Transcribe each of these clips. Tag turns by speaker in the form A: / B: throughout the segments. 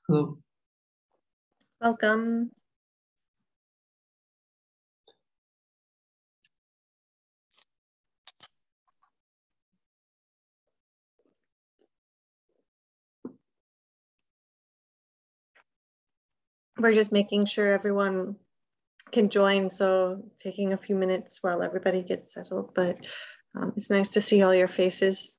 A: Hello.
B: Welcome. We're just making sure everyone can join, so taking a few minutes while everybody gets settled, but it's nice to see all your faces.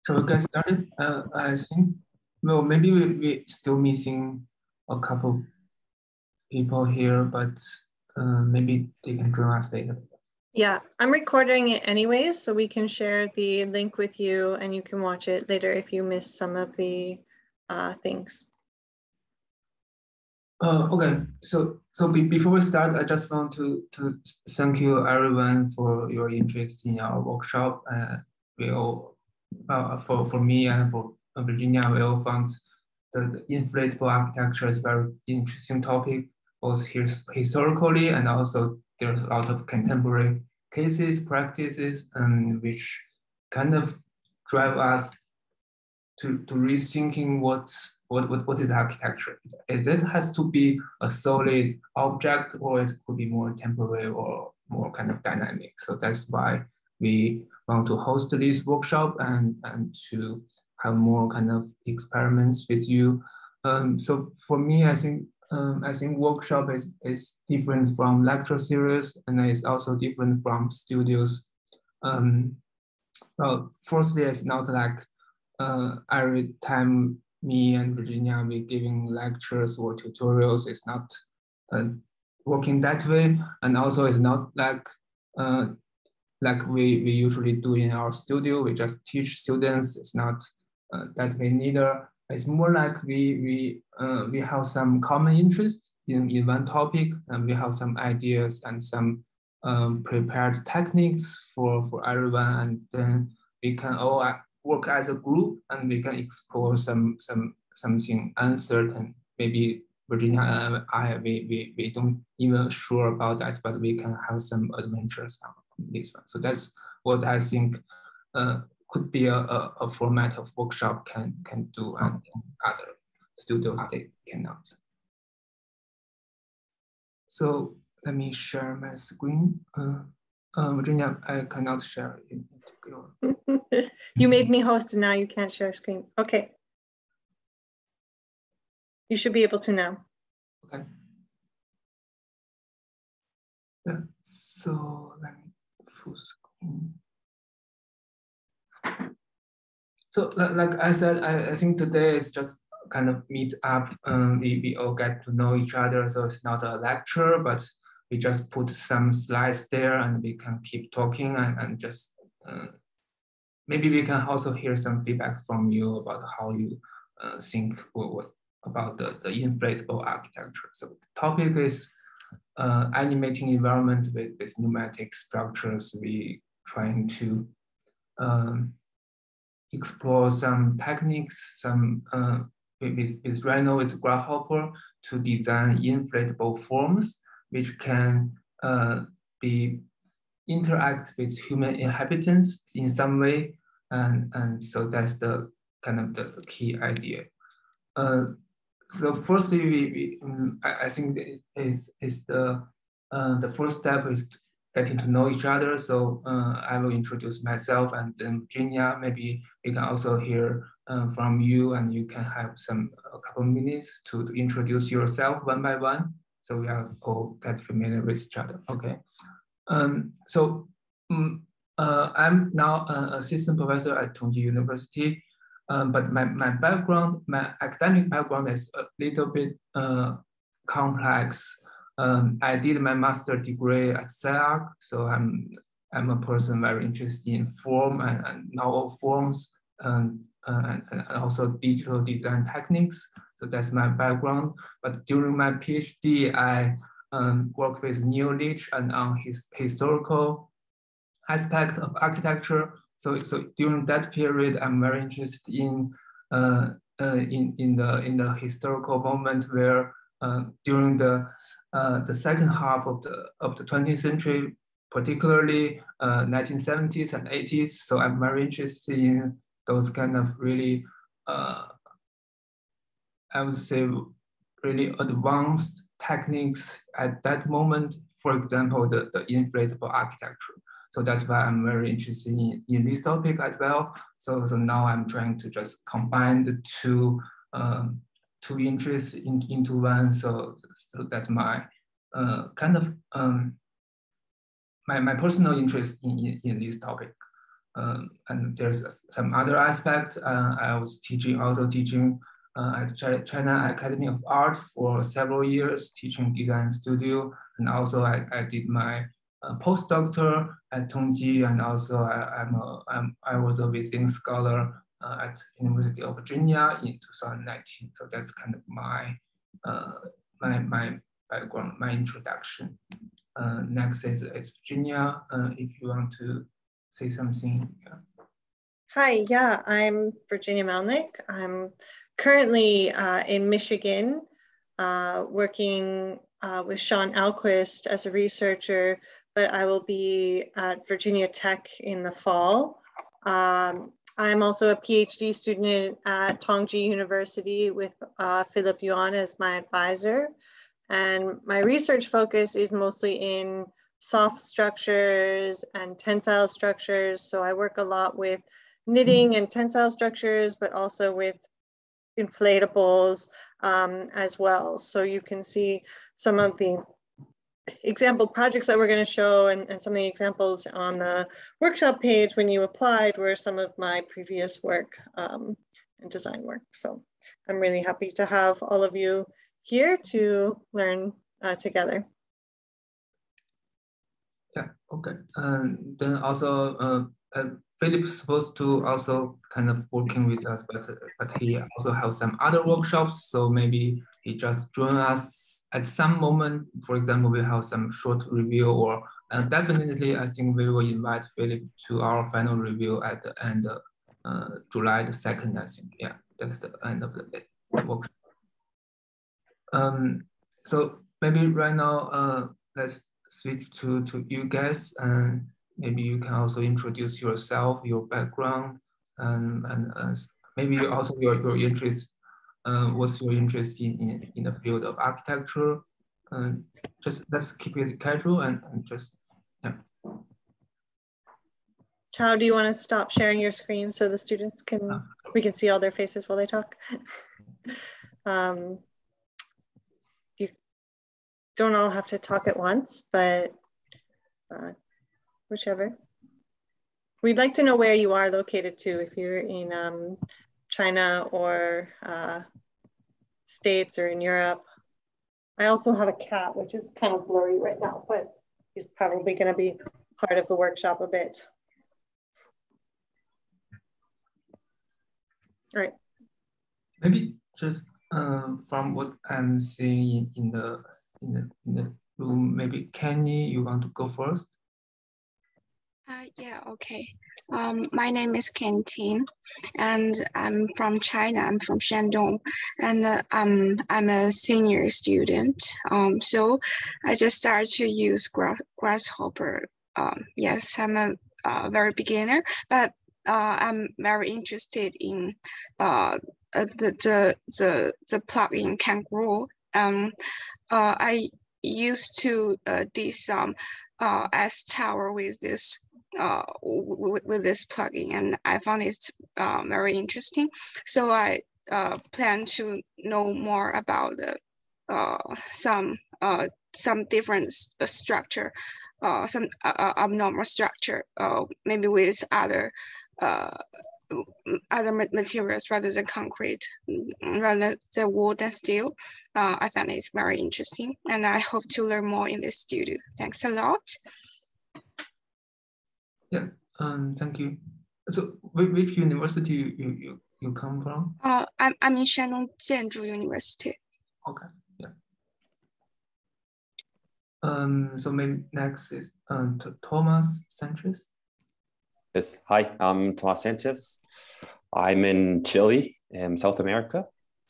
A: Shall we get started? I think, well, maybe we're still missing a couple people here, but maybe they can join us later.
B: Yeah, I'm recording it anyways, so we can share the link with you and you can watch it later if you missed some of the things.
A: Okay, so before we start, I just want to thank you everyone for your interest in our workshop. We all, for me and for Virginia, we all found the inflatable architecture is a very interesting topic, both historically and also there's a lot of contemporary cases, practices, which kind of drive us to rethinking what is architecture. It has to be a solid object, or it could be more temporary or more kind of dynamic. So that's why we want to host this workshop and to have more kind of experiments with you. So for me, I think workshop is different from lecture series, and it's also different from studios. Well, firstly, it's not like every time me and Virginia we giving lectures or tutorials, it's not working that way, and also it's not like we usually do in our studio. We just teach students. It's not that way neither. It's more like we have some common interest in one topic, and we have some ideas and some prepared techniques for everyone, and then we can all work as a group and we can explore something uncertain. Maybe Virginia and I we don't even sure about that, but we can have some adventures on this one. So that's what I think could be a format of workshop can do, and other studios they cannot. So let me share my screen. Virginia, I cannot share it.
B: You made me host and now you can't share screen. Okay. You should be able to now.
A: Okay. Yeah, so let me full screen. So like I said, I think today is just kind of meet up. We all get to know each other. So it's not a lecture, but we just put some slides there and we can keep talking and just maybe we can also hear some feedback from you about how you think about the inflatable architecture. So the topic is animating environment with pneumatic structures. We trying to explore some techniques, some with Rhino, with Grasshopper, to design inflatable forms which can be interact with human inhabitants in some way, and so that's the kind of the key idea. So firstly, I think is the first step is getting to know each other. So I will introduce myself, and then Virginia, maybe we can also hear from you, and you can have a couple minutes to introduce yourself one by one. So we are all get familiar with each other. Okay. I'm now an assistant professor at Tongji University. But my background, my academic background is a little bit complex. I did my master degree at CELAC, so I'm a person very interested in form and novel forms and also digital design techniques. So that's my background. But during my PhD, I worked with knowledge and on historical aspect of architecture. So during that period, I'm very interested in the historical moment where during the second half of the 20th century, particularly 1970s and 80s. So I'm very interested in those kind of really, I would say, really advanced techniques at that moment. For example, the inflatable architecture. So that's why I'm very interested in this topic as well. So now I'm trying to just combine the two interests into one. So that's my kind of my personal interest in this topic. And there's some other aspect. I was also teaching at China Academy of Art for several years, teaching design studio, and also I did my postdoctor at Tongji, and also I was a visiting scholar at University of Virginia in 2019. So that's kind of my my background, my introduction. Next is Virginia. If you want to say something. Yeah.
B: Hi, yeah, I'm Virginia Melnick. I'm currently in Michigan, working with Sean Alquist as a researcher, but I will be at Virginia Tech in the fall. I'm also a PhD student at Tongji University with Philip Yuan as my advisor. And my research focus is mostly in soft structures and tensile structures. So I work a lot with knitting and tensile structures, but also with inflatables as well. So you can see some of the example projects that we're going to show and some of the examples on the workshop page when you applied were some of my previous work and design work. So I'm really happy to have all of you here to learn together.
A: Yeah, okay. And then also Philip's supposed to also kind of working with us, but he also has some other workshops. So maybe he just join us at some moment. For example, we have some short review, or definitely I think we will invite Philip to our final review at the end of July the 2nd, I think. Yeah, that's the end of the workshop. So maybe right now, let's switch to you guys, and maybe you can also introduce yourself, your background, and maybe also your interest. What's your interest in the field of architecture? Just let's keep it casual and just yeah.
B: Chao, do you want to stop sharing your screen so the students can we can see all their faces while they talk? You don't all have to talk at once, but whichever. We'd like to know where you are located too, if you're in China or States or in Europe. I also have a cat, which is kind of blurry right now, but he's probably going to be part of the workshop a bit. All right.
A: Maybe just from what I'm seeing in the room, maybe Kenny, you want to go first?
C: Yeah, okay. My name is Kentin, and I'm from China. I'm from Shandong, and I'm a senior student. So I just started to use Grasshopper. Yes, I'm a very beginner, but I'm very interested in the plugin Kangaroo. I used to did some S tower with this plugin, and I found it very interesting. So I plan to know more about some different structure, some abnormal structure, maybe with other other materials rather than concrete, rather than wood and steel. I found it very interesting, and I hope to learn more in this studio. Thanks a lot.
A: Yeah, thank you. So which university you come from?
C: I'm in Shandong Jianzhu University.
A: Okay, yeah. So maybe next is Thomas Sanchez.
D: Yes, hi, I'm Tomas Sanchez. I'm in Chile, South America.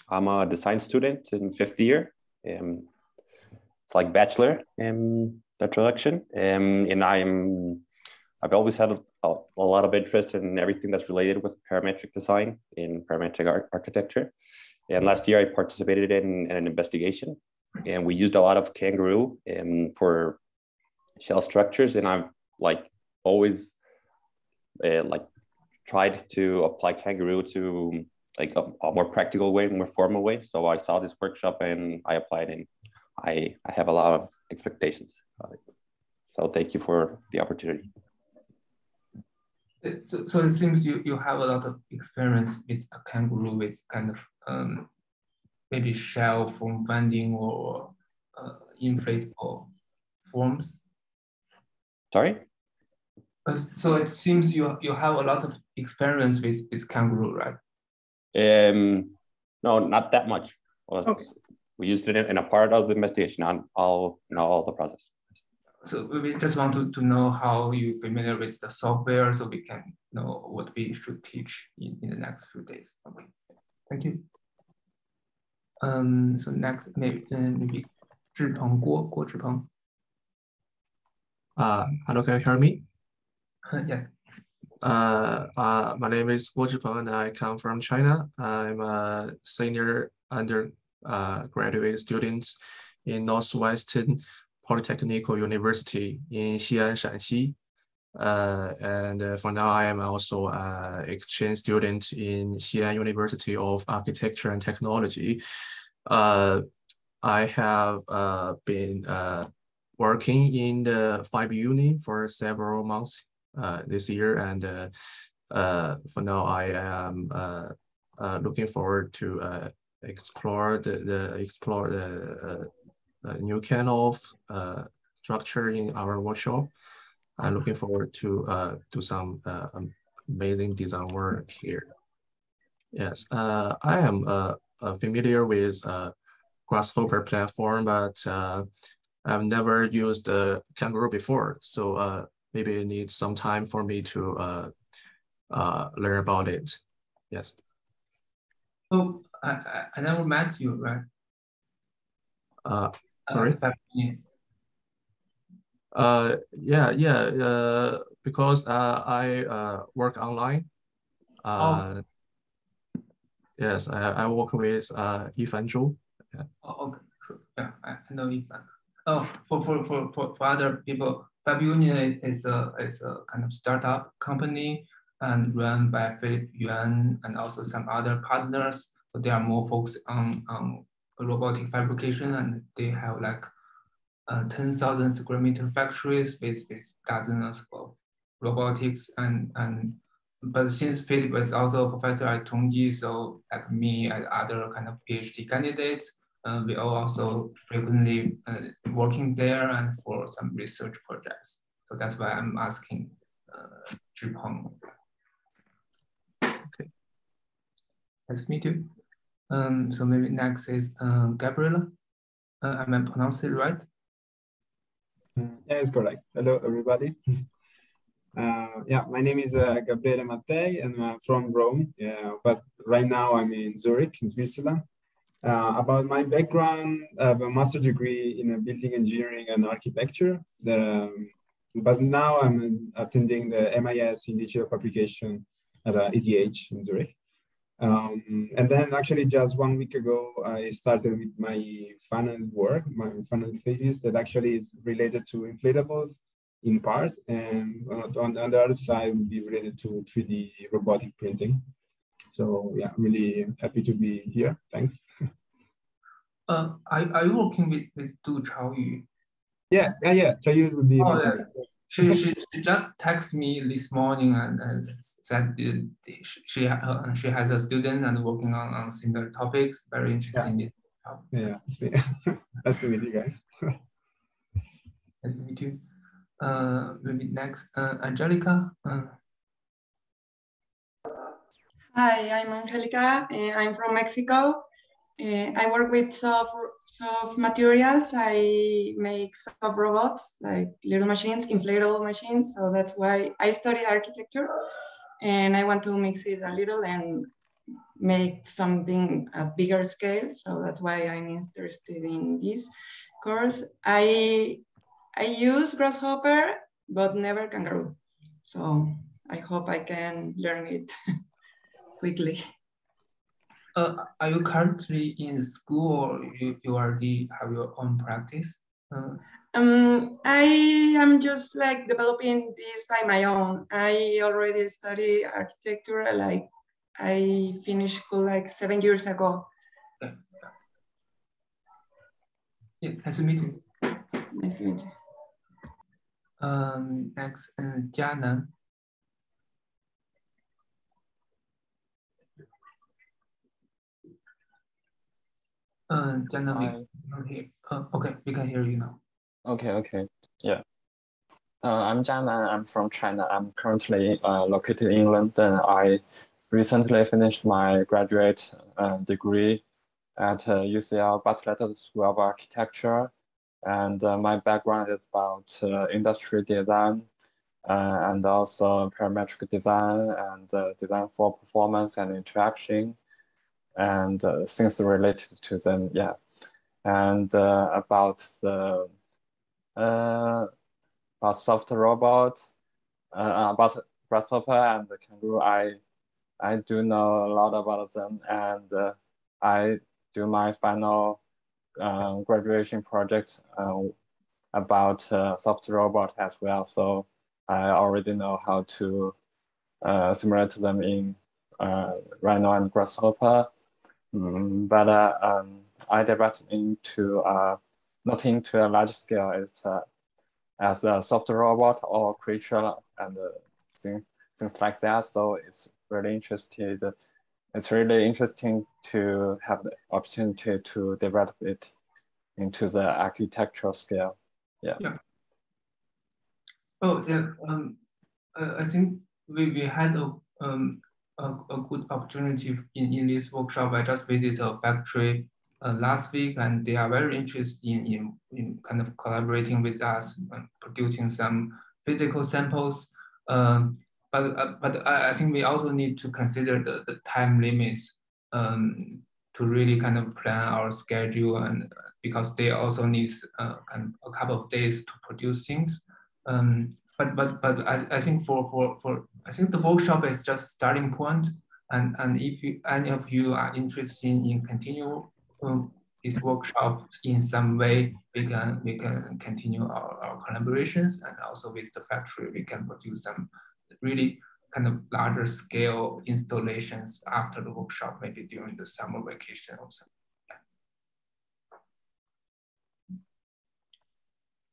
D: I'm a design student in 5th year. It's like bachelor introduction, and I've always had a lot of interest in everything that's related with parametric design in parametric architecture. And last year I participated in an investigation, and we used a lot of Kangaroo for shell structures, and I've always tried to apply Kangaroo to a more practical way, more formal way. So I saw this workshop and I applied, and I have a lot of expectations. So thank you for the opportunity.
A: So it seems you have a lot of experience with a Kangaroo, with kind of maybe shell form bending or inflatable forms.
D: Sorry?
A: So it seems you have a lot of experience with Kangaroo, right?
D: No, not that much.
A: Okay.
D: We used it in a part of the investigation, not all the process.
A: So we just want to know how you're familiar with the software, so we can know what we should teach in the next few days. Okay, thank you. So next maybe Zhipeng Guo Zhipeng.
E: Hello, can you hear me?
A: Yeah.
E: My name is Guo Zhipeng and I come from China. I'm a senior undergraduate student in Northwestern Polytechnical University in Xi'an, Shanxi. And for now, I am also an exchange student in Xi'an University of Architecture and Technology. I have been working in the FIBE Uni for several months this year, and for now I am looking forward to explore the new kind of structure in our workshop. I'm looking forward to do some amazing design work here. Yes, I am familiar with Grasshopper platform, but I've never used Kangaroo before, so maybe it needs some time for me to learn about it. Yes.
A: Oh, I never met you, right?
E: Sorry. Yeah. Because I work online. Yes, I work with Yifan Zhou. Yeah.
A: Oh, okay, sure. Yeah, I know Yifan. Oh, for other people, FIBE Union is a kind of startup company and run by Philip Yuan and also some other partners. So they are more focused on robotic fabrication, and they have like 10,000 square meter factories with dozens of robotics but since Philip is also a professor at Tongji, so like me and other kind of PhD candidates, we are also frequently working there and for some research projects. So that's why I'm asking Zhipeng.
E: Okay.
A: Nice to meet you. So maybe next is Gabriela. Am I pronouncing it right?
F: Yeah, it's correct. Hello, everybody. Yeah, my name is Gabriele Mattei, and I'm from Rome. Yeah, but right now I'm in Zurich, in Switzerland. About my background, I have a master's degree in building engineering and architecture. But now I'm attending the MIS in digital fabrication at ETH in Zurich. And then actually just 1 week ago, I started with my final work, my final thesis that actually is related to inflatables in part, and on the other side would be related to 3D robotic printing. So yeah, I'm really happy to be here. Thanks.
A: Are you working with Du Chaoyu?
F: Yeah. Chayut would be my
A: yeah.
F: contact.
A: She just texted me this morning and said she has a student and working on similar topics. Very interesting.
F: Yeah, it's me. Nice to meet you guys.
A: Nice to meet you. Maybe next, Angelica.
G: Hi, I'm Angelica. I'm from Mexico. I work with soft materials. I make soft robots, like little machines, inflatable machines. So that's why I study architecture, and I want to mix it a little and make something at bigger scale. So that's why I'm interested in this course. I use grasshopper, but never kangaroo. So I hope I can learn it quickly.
A: Are you currently in school or you already have your own practice?
G: I am just like developing this by my own. I already study architecture. Like I finished school like 7 years ago.
A: Yeah, nice to meet you.
G: Nice to meet you.
A: Next, Jianan. Jianan, okay, we can hear you now.
H: Okay, yeah. I'm Jianan. I'm from China. I'm currently located in London. I recently finished my graduate degree at UCL Bartlett School of Architecture. And my background is about industry design and also parametric design and design for performance and interaction and things related to them, yeah. And about soft robots, about grasshopper and the kangaroo, I do know a lot about them, and I do my final graduation project about soft robot as well. So I already know how to simulate them in Rhino and Grasshopper. But I developed into not into a large scale. It's as a soft robot or creature and things like that. So it's really interesting. It's really interesting to have the opportunity to develop it into the architectural scale. Yeah.
A: Oh yeah. I think we had a good opportunity in this workshop. I just visited a factory last week, and they are very interested in kind of collaborating with us and producing some physical samples. But I think we also need to consider the time limits to really kind of plan our schedule, and because they also need kind of a couple of days to produce things. But I think I think the workshop is just starting point, and if any of you are interested in continue this workshop in some way, we can continue our collaborations, and also with the factory we can produce some really kind of larger scale installations after the workshop, maybe during the summer vacation also.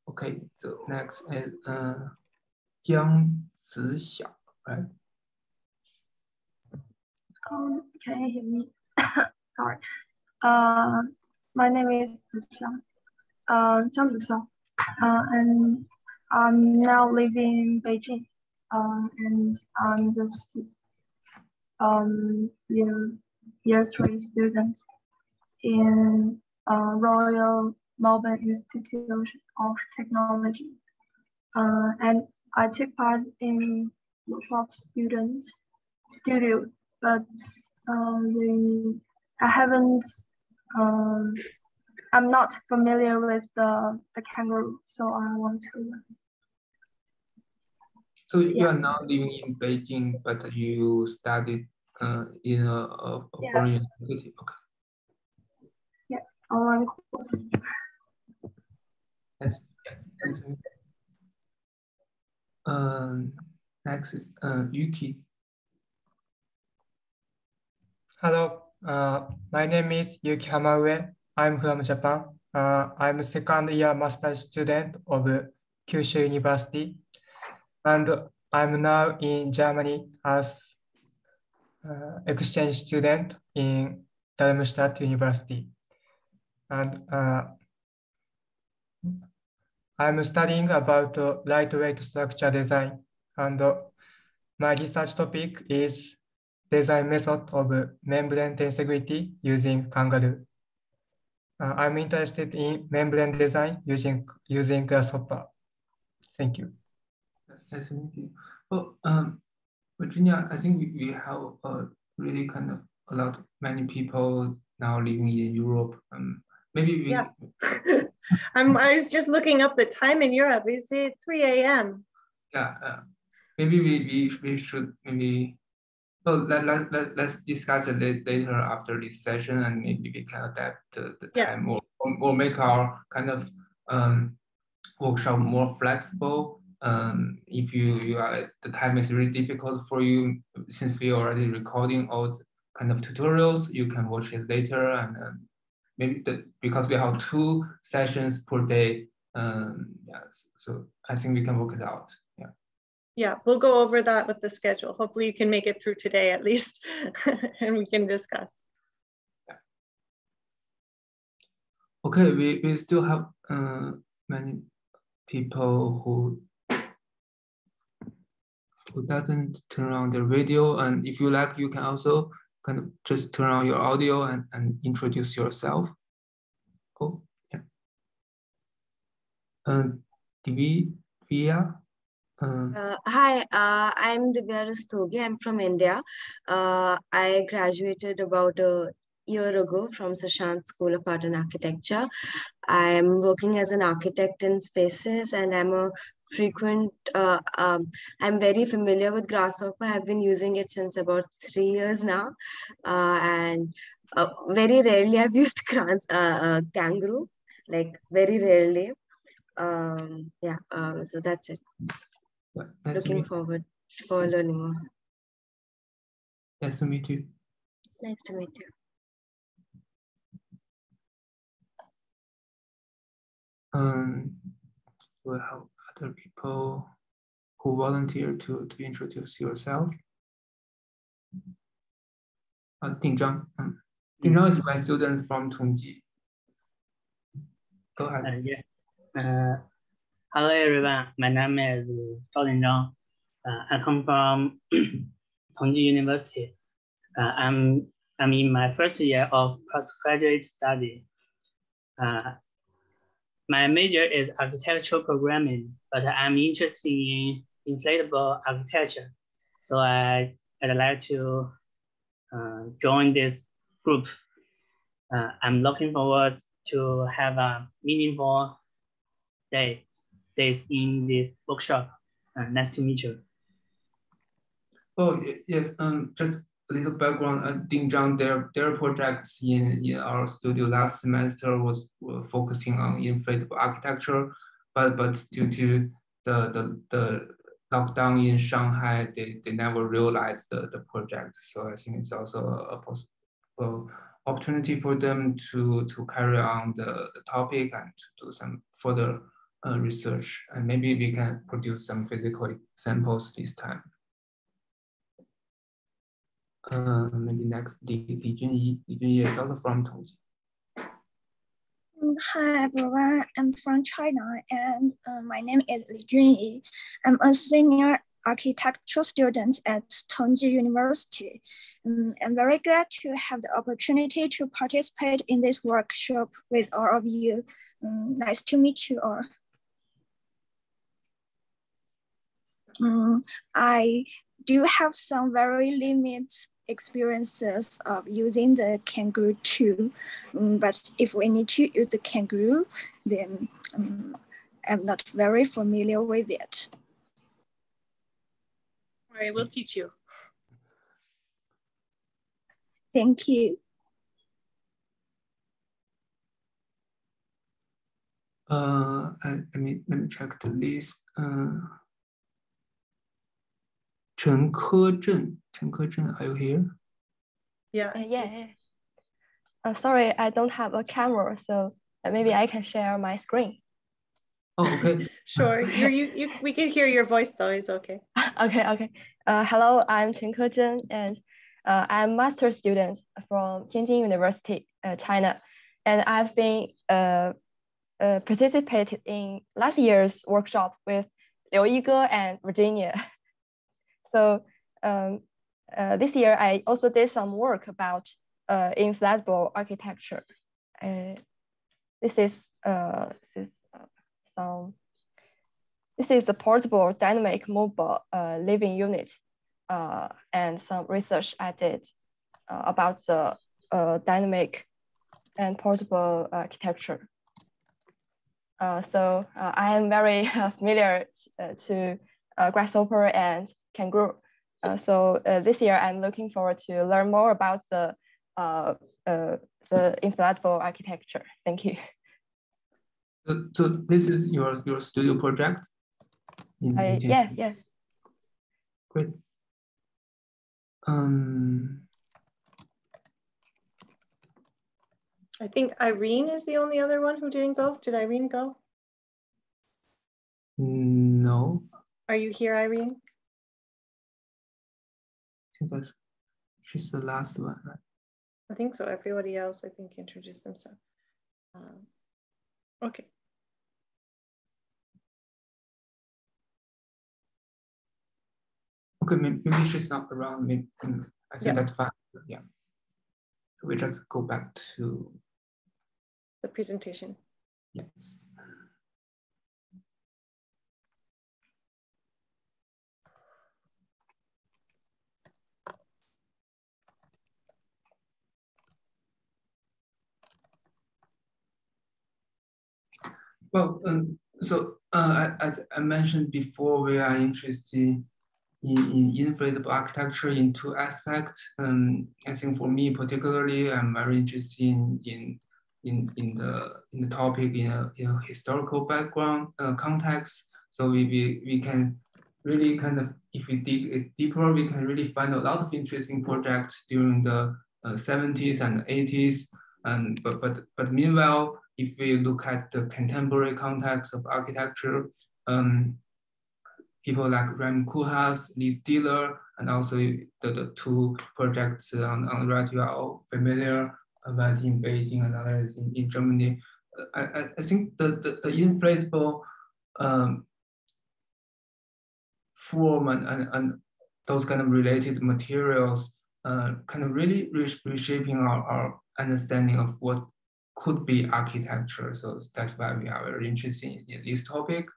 A: Okay, so next is Jiang Zixiao, right?
I: Can you hear me? Sorry. My name is Jiang Zixiao, and I'm now living in Beijing, and I'm just year 3 student in Royal Melbourne Institute of Technology, and I took part in lots of students studio, but I haven't. I'm not familiar with the kangaroo, so I want to learn.
A: So you are now living in Beijing, but you studied in a foreign university. Okay.
I: Yeah, online course.
A: That's next is Yuki.
J: Hello, my name is Yuki Hamaue. I'm from Japan. I'm a second year master's student of Kyushu University, and I'm now in Germany as exchange student in Darmstadt University. And I'm studying about lightweight structure design, and my research topic is design method of membrane tensegrity using Kangaroo. I'm interested in membrane design using Grasshopper. Thank you.
A: Nice to meet you. Well, Virginia, I think we have really kind of many people now living in Europe. Maybe we.
B: Yeah. I was just looking up the time in Europe. Is it 3 a.m.?
A: Yeah. Maybe we should maybe. Well, let's discuss it later after this session, and maybe we can adapt the time or make our kind of workshop more flexible. If you are, the time is really difficult for you, since we are already recording all kind of tutorials, you can watch it later, and maybe because we have 2 sessions per day. Yeah, so I think we can work it out. Yeah.
B: Yeah, we'll go over that with the schedule. Hopefully you can make it through today at least, and we can discuss.
A: Yeah. Okay, we still have many people who doesn't turn on their video, and if you like, you can also kind of just turn on your audio and introduce yourself. Oh, yeah. Divya.
K: Hi, I'm Divya Rastogi. I'm from India. I graduated about a year ago from Sushant School of Art and Architecture. I'm working as an architect in spaces, and I'm a frequent, I'm very familiar with Grasshopper. I've been using it since about 3 years now. And very rarely I've used Kangaroo, like very rarely. So that's it.
A: Yeah, nice
K: Looking forward for learning more.
A: Nice to meet you.
K: Nice to meet you.
A: We'll have other people who volunteer to introduce yourself. Ding Zhang. Ding Zhang is my student from Tongji. Go ahead.
L: Hello everyone, my name is Zhao Dingzhang. I come from Tongji University. I'm in my first year of postgraduate study. My major is architectural programming, but I'm interested in inflatable architecture. So I'd like to join this group. I'm looking forward to have a meaningful days in this workshop. Nice to meet you.
A: Oh yes, just a little background. Ding Zhang, their projects in our studio last semester were focusing on inflatable architecture, but due to the lockdown in Shanghai, they never realized the project. So I think it's also a possible opportunity for them to carry on the topic and to do some further research, and maybe we can produce some physical examples this time. Maybe next, Li Junyi. Li Junyi is also from Tongji.
M: Hi everyone, I'm from China, and my name is Li Junyi. I'm a senior architectural student at Tongji University. I'm very glad to have the opportunity to participate in this workshop with all of you. Nice to meet you all. I do have some very limited experiences of using the Kangaroo tool, but if we need to use the Kangaroo, then I'm not very familiar with it.
B: All right, we'll teach you.
M: Thank you.
A: Let me check the list. Chen Ke-zhen, are you here?
B: Yeah.
I: Yeah. Sorry, I don't have a camera, so maybe I can share my screen.
A: Oh, okay.
B: Sure. We can hear your voice though. It's okay.
I: Okay. Hello, I'm Chen Kezhen, and I'm a master's student from Tianjin University, China, and I've been participated in last year's workshop with Liu Yige and Virginia. So this year I also did some work about inflatable architecture. This is a portable dynamic mobile living unit and some research I did about the dynamic and portable architecture. So I am very familiar to grasshopper and kangaroo. So this year I'm looking forward to learn more about the inflatable architecture. Thank you.
A: So this is your studio project?
I: Yeah.
A: Great.
B: I think Irene is the only other one who didn't go. Did Irene go?
A: No.
B: Are you here, Irene?
A: She's the last one, right?
B: I think so. Everybody else, I think, introduced themselves. Okay.
A: Okay, maybe she's not around. Maybe, I think that's fine. Yeah. So we just go back to
B: the presentation.
A: Yes. Well, as I mentioned before, we are interested in inflatable architecture in two aspects. I think for me particularly, I'm very interested in the topic in a historical background context. So we can really kind of, if we dig it deeper, we can really find a lot of interesting projects during the 70s and 80s. But meanwhile, if we look at the contemporary context of architecture, people like Rem Koolhaas, Lee Stiller, and also the two projects on the right you are all familiar, one in Beijing and others in Germany. I think the inflatable form and those kind of related materials kind of really reshaping our understanding of what could be architecture. So that's why we are very interested in this topic.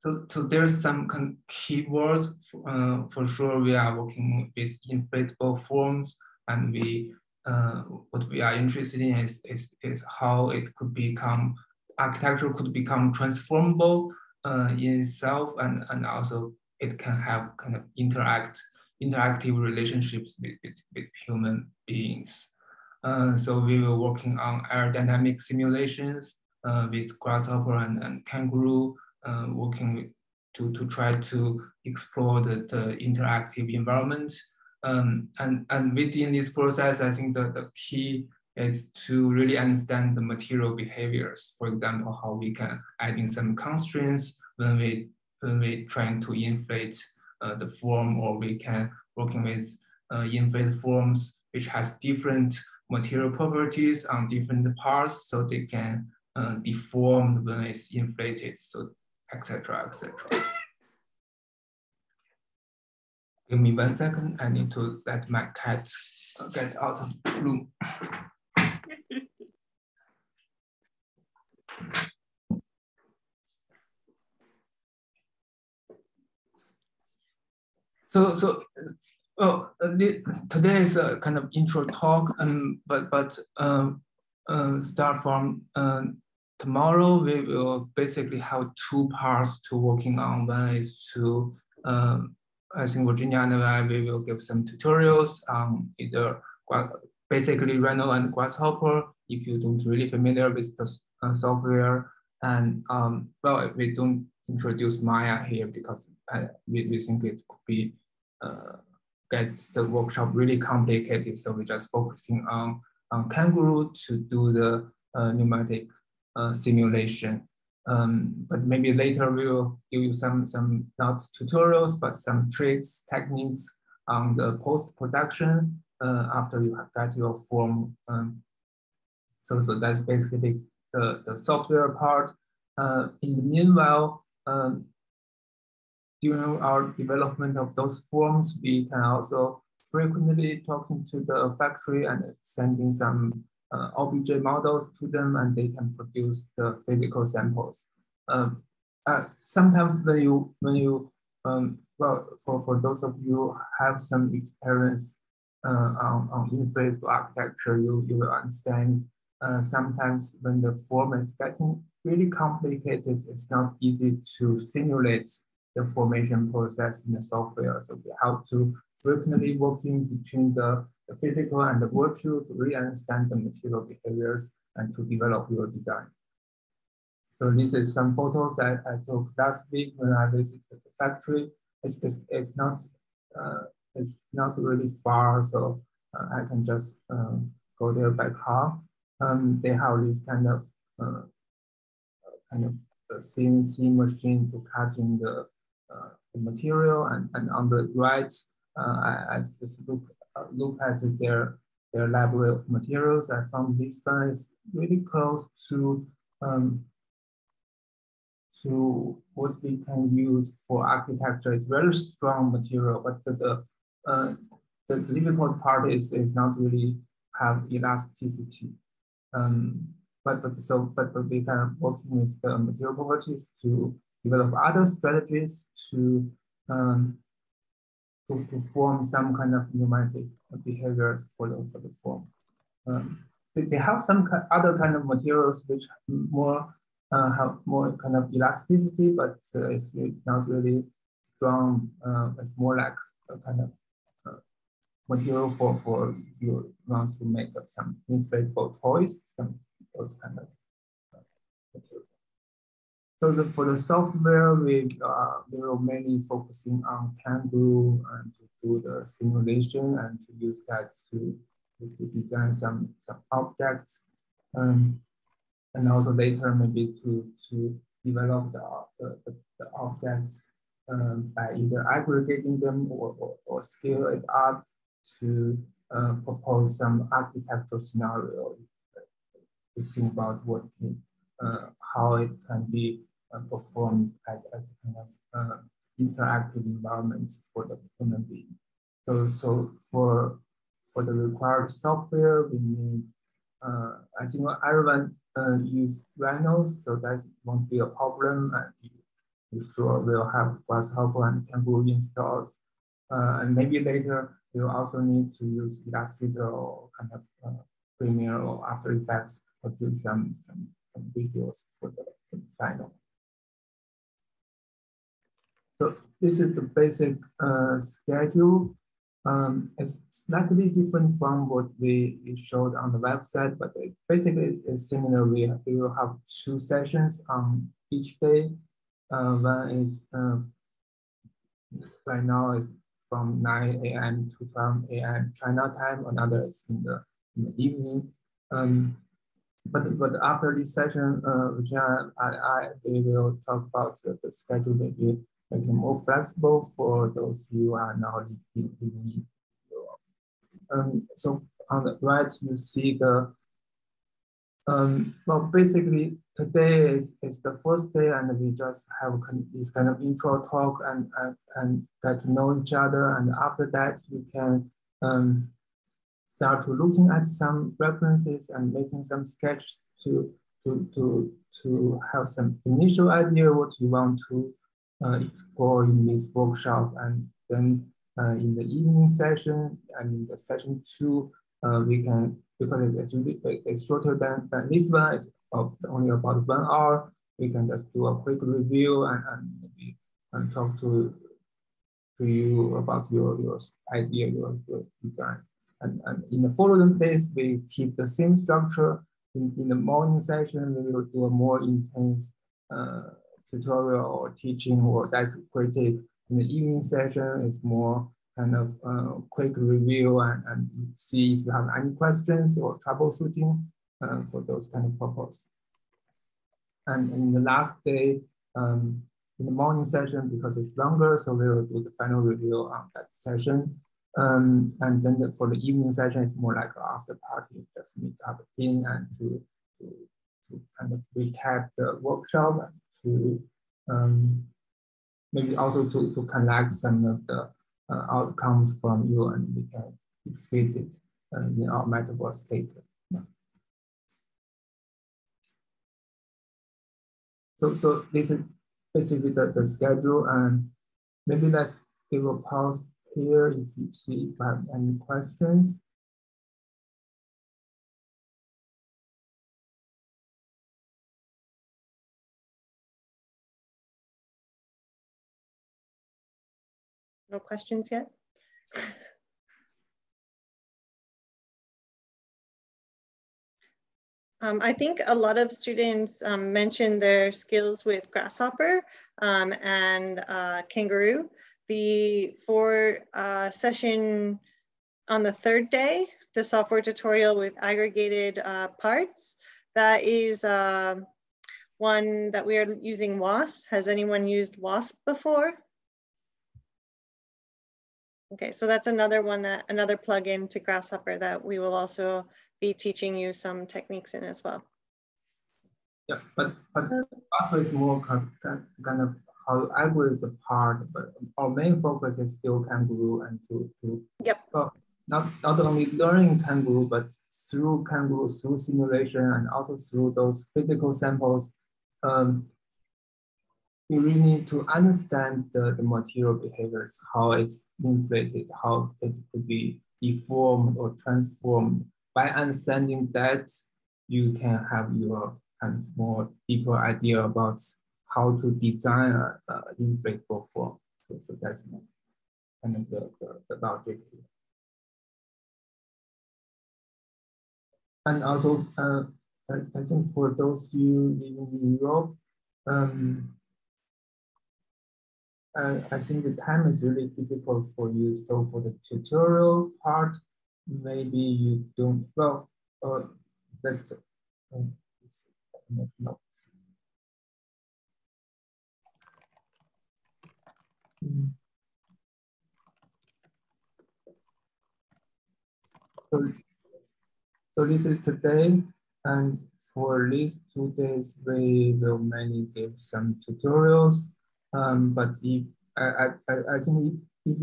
A: So there's some kind of keywords. For sure, we are working with inflatable forms, and what we are interested in is how it could become, architecture could become transformable in itself, and also it can have kind of interactive relationships with human beings. So we were working on aerodynamic simulations with grasshopper and kangaroo, working to try to explore the interactive environment. And within this process, I think the key is to really understand the material behaviors. For example, how we can add in some constraints when we trying to inflate the form, or we can working with inflate forms which has different material properties on different parts, so they can deform when it's inflated, so etc. Give me 1 second. I need to let my cat get out of the room. Today is a kind of intro talk, but start from tomorrow, we will basically have two parts to working on. One is to, I think Virginia and I, we will give some tutorials on either basically Rhino and Grasshopper, if you don't really familiar with the software. And well, we don't introduce Maya here because we think it could be get the workshop really complicated. So we're just focusing on Kangaroo to do the pneumatic simulation. But maybe later we will give you some not tutorials, but some tricks, techniques on the post-production after you have got your form. So that's basically the software part. In the meanwhile, during our development of those forms, we can also frequently talking to the factory and sending some OBJ models to them, and they can produce the physical samples. Sometimes when you well, for those of you who have some experience on inflatable architecture, you will understand sometimes when the form is getting really complicated, it's not easy to simulate the formation process in the software. So we have to frequently working between the physical and the virtual to really understand the material behaviors and to develop your design. So this is some photos that I took last week when I visited the factory. It's not really far, so I can just go there by car. They have this kind of CNC machine to cutting the material, and on the right, I just look at their library of materials. I found this one is really close to what we can use for architecture. It's very strong material, but the difficult part is not really have elasticity. But we can working with the material properties to develop other strategies to form some kind of pneumatic behaviors for the form. They have some other kind of materials which have more kind of elasticity, but it's not really strong. It's more like a kind of material for if you want to make some inflatable toys, some those kind of material. So for the software, we will mainly focusing on Kangaroo and to do the simulation and to use that to design some objects, and also later maybe to develop the objects by either aggregating them or scale it up to propose some architectural scenario to think about how it can be performed as a kind of interactive environment for the human being. So for the required software, we need I think everyone use Rhinos, so that won't be a problem. And you sure will have Grasshopper and Kangaroo installed. And maybe later you'll also need to use Illustrator or kind of Premiere or After Effects to produce some videos for the final. So this is the basic schedule. It's slightly different from what we showed on the website, but it basically is similar. We will have 2 sessions on each day. One is right now is from 9 a.m. to 12 a.m. China time. Another is in the evening. But after this session, we will talk about the schedule, maybe making more flexible for those who are now living in Europe. So on the right, you see the well, basically today is the first day, and we just have this kind of intro talk and get to know each other. And after that, we can start to looking at some references and making some sketches to have some initial idea what you want to explore in this workshop. And then in the evening session and in the session 2, we can, because it's shorter than this one, it's only about 1 hour, we can just do a quick review and maybe talk to you about your idea, your design. And in the following days, we keep the same structure. In the morning session, we will do a more intense tutorial or teaching or dice critique. In the evening session, it's more kind of quick review and see if you have any questions or troubleshooting for those kind of purpose. And in the last day, in the morning session, because it's longer, so we will do the final review on that session. And then for the evening session, it's more like an after party, just meet up again and to kind of recap the workshop, and to maybe also to collect some of the outcomes from you, and we can exhibit it in our metaverse later. Yeah. So this is basically the schedule, and maybe let's give a pause here if you see if I have any questions.
B: No questions yet? I think a lot of students mentioned their skills with Grasshopper and Kangaroo. For session on the third day, the software tutorial with aggregated parts, that is one that we are using WASP. Has anyone used WASP before? Okay, so that's another one, another plugin to Grasshopper that we will also be teaching you some techniques in as well.
A: Yeah, but WASP is more kind of how you aggregate the part, but our main focus is still Kangaroo, and
B: yep.
A: Not only learning Kangaroo, but through Kangaroo, through simulation, and also through those physical samples. You really need to understand the material behaviors, how it's inflated, how it could be deformed or transformed. By understanding that, you can have your kind of more deeper idea about how to design an inflatable form. So that's kind of the logic here. And also, I think for those of you living in Europe, I think the time is really difficult for you. So for the tutorial part, maybe you don't, well, that's, no. So this is today, and for these 2 days, we will mainly give some tutorials. But if I think if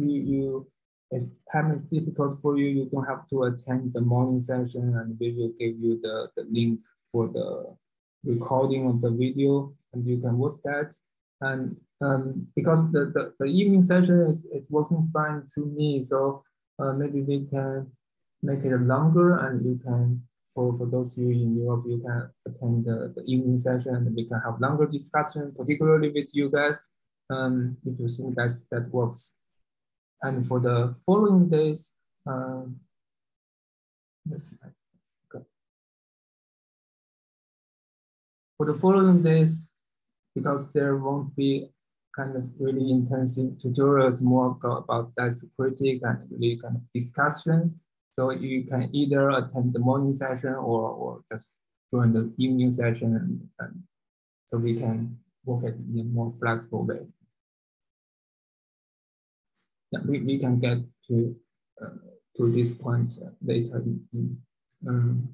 A: if time is difficult for you, you don't have to attend the morning session, and we will give you the link for the recording of the video, and you can watch that. And because the evening session is working fine to me, so maybe we can make it longer, and you can, for those of you in Europe, you can attend the evening session, and we can have longer discussion, particularly with you guys, if you think that works. And for the following days, for the following days, because there won't be kind of really intensive tutorials, more about dice critique and really kind of discussion. So you can either attend the morning session or just join the evening session, and so we can work it in a more flexible way. Yeah, we can get to this point later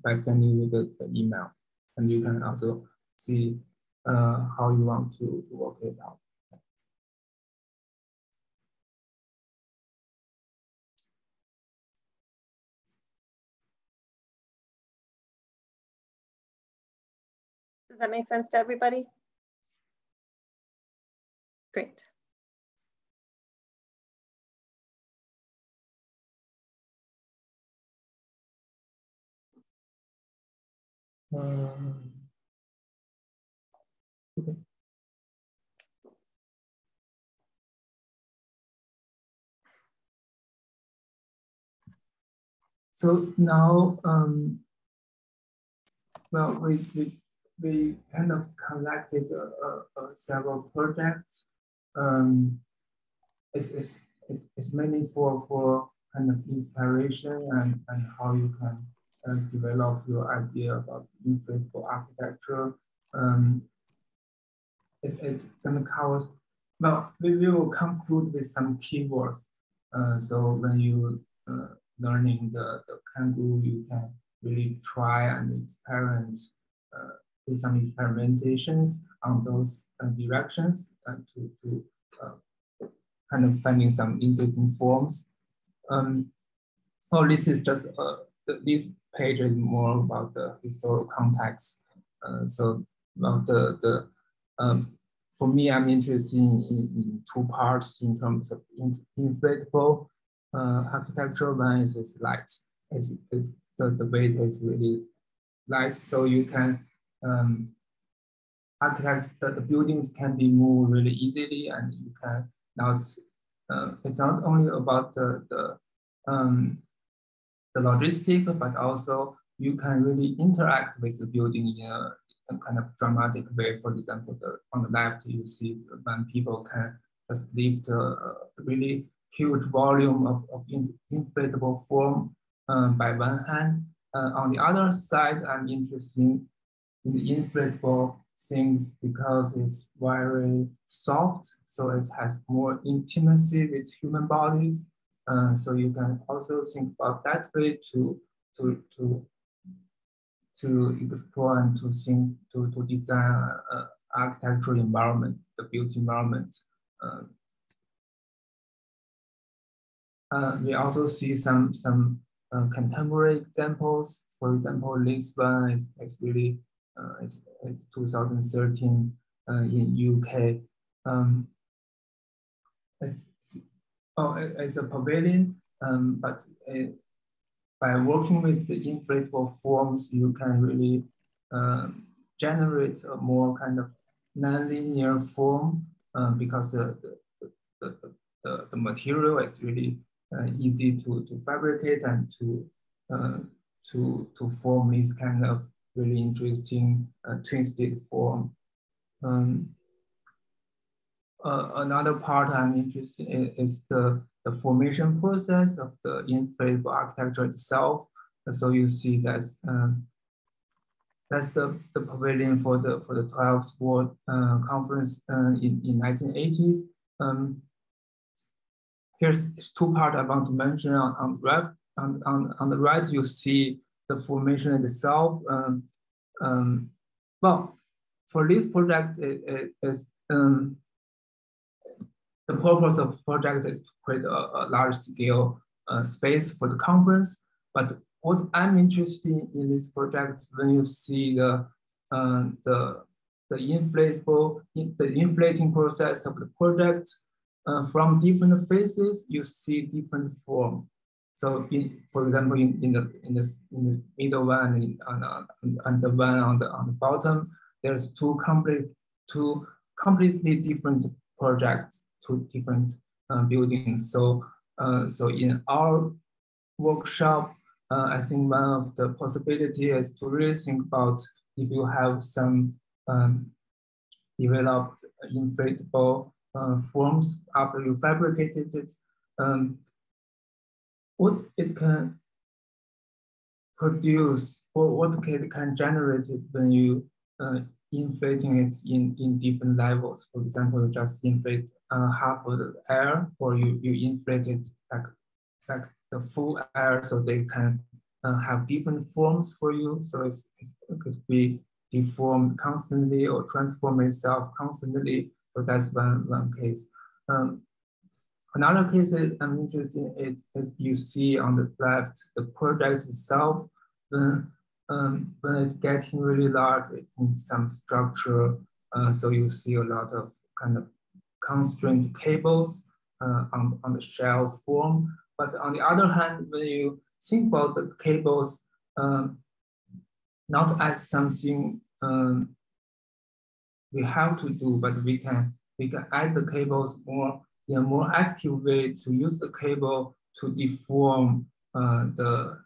A: by sending you the email, and you can also see how you want to work it out.
B: Does that make sense to everybody? Great.
A: Okay. So now, well, we kind of collected several projects. It's it's mainly for kind of inspiration and how you can develop your idea about inflatable architecture. It kind of covers, well, we will conclude with some keywords. So when you learning the Kangoo, you can really try and experiment, do some experimentations on those directions to kind of finding some interesting forms. This is just this page is more about the historical context. So about for me, I'm interested in two parts in terms of inflatable architecture. One is light. The weight is really light, so you can the buildings can be moved really easily, and you can not. It's not only about the logistic, but also you can really interact with the building in a kind of dramatic way. For example, on the left, you see when people can just lift a really huge volume of inflatable foam by one hand. On the other side, I'm interested in the inflatable things because it's very soft, so it has more intimacy with human bodies. So you can also think about that way to explore and to think to design architectural environment, the built environment. We also see some contemporary examples. For example, this one is really it's 2013 in UK. It's a pavilion, but by working with the inflatable forms, you can really generate a more kind of non-linear form because the material is really easy to fabricate and to form this kind of really interesting twisted form. Another part I'm interested in is the formation process of the inflatable architecture itself. So you see that that's the pavilion for the 12th World Conference in 1980s. Here's two parts I want to mention. On the right, you see the formation itself. Well, for this project, it is the purpose of the project is to create a large scale space for the conference. But what I'm interested in this project, when you see the inflating process of the project, from different phases, you see different form. So, for example, in the middle one and the one on the bottom, there's two completely different projects, two different buildings. So, so in our workshop, I think one of the possibility is to really think about if you have some developed inflatable forms after you fabricated it, what it can produce or what it can generate it when you inflating it in different levels. For example, you just inflate half of the air, or you inflate it like the full air, so they can have different forms for you. So it could be deformed constantly or transform itself constantly. So that's one case. Another case I'm interested in is you see on the left the project itself. When it's getting really large, it needs some structure. So you see a lot of kind of constrained cables on the shell form. But on the other hand, when you think about the cables, not as something we have to do, but we can add the cables more in a more active way to use the cable to deform the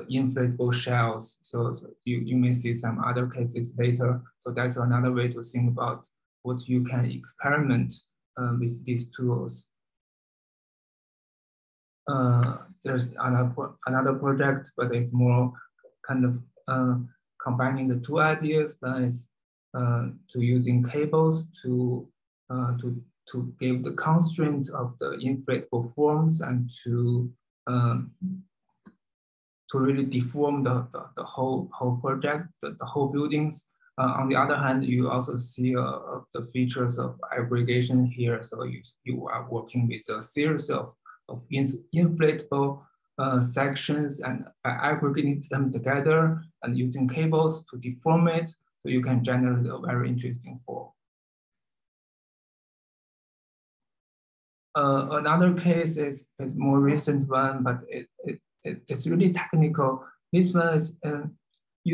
A: inflatable shells. So you may see some other cases later. So that's another way to think about what you can experiment with these tools. there's another project, but it's more kind of combining the two ideas. One is to using cables to give the constraint of the inflatable forms and to really deform the whole project, the whole buildings. On the other hand, you also see the features of aggregation here. So you are working with a series of inflatable sections and aggregating them together and using cables to deform it, so you can generate a very interesting form. Another case is more recent one, but it's really technical. This one is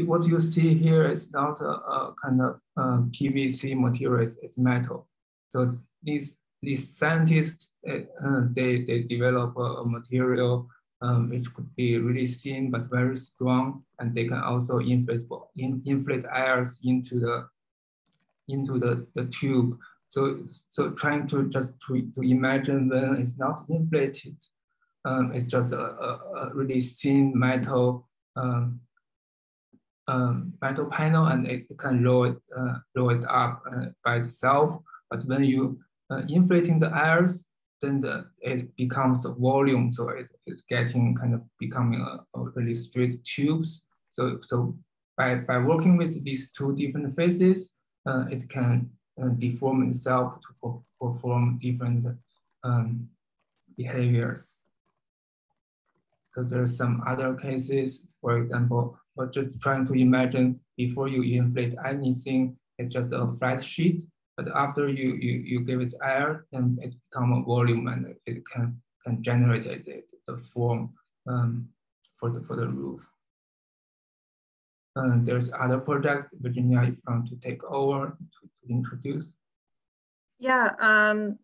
A: what you see here is not a kind of PVC material; it's metal. So these scientists they develop a material which could be really thin but very strong, and they can also inflate airs into the tube. So trying to imagine when it's not inflated, it's just a really thin metal metal panel, and it can roll it up by itself. But when you inflating the airs, then it becomes a volume, so it's getting kind of becoming a really straight tubes. So by working with these two different phases, it can deform itself to perform different behaviors. So there's some other cases, for example, but just trying to imagine before you inflate anything, it's just a flat sheet. But after you give it air, then it becomes a volume, and it can generate the form for the roof. There's other project, Virginia, if you want to take over to introduce.
B: Yeah, I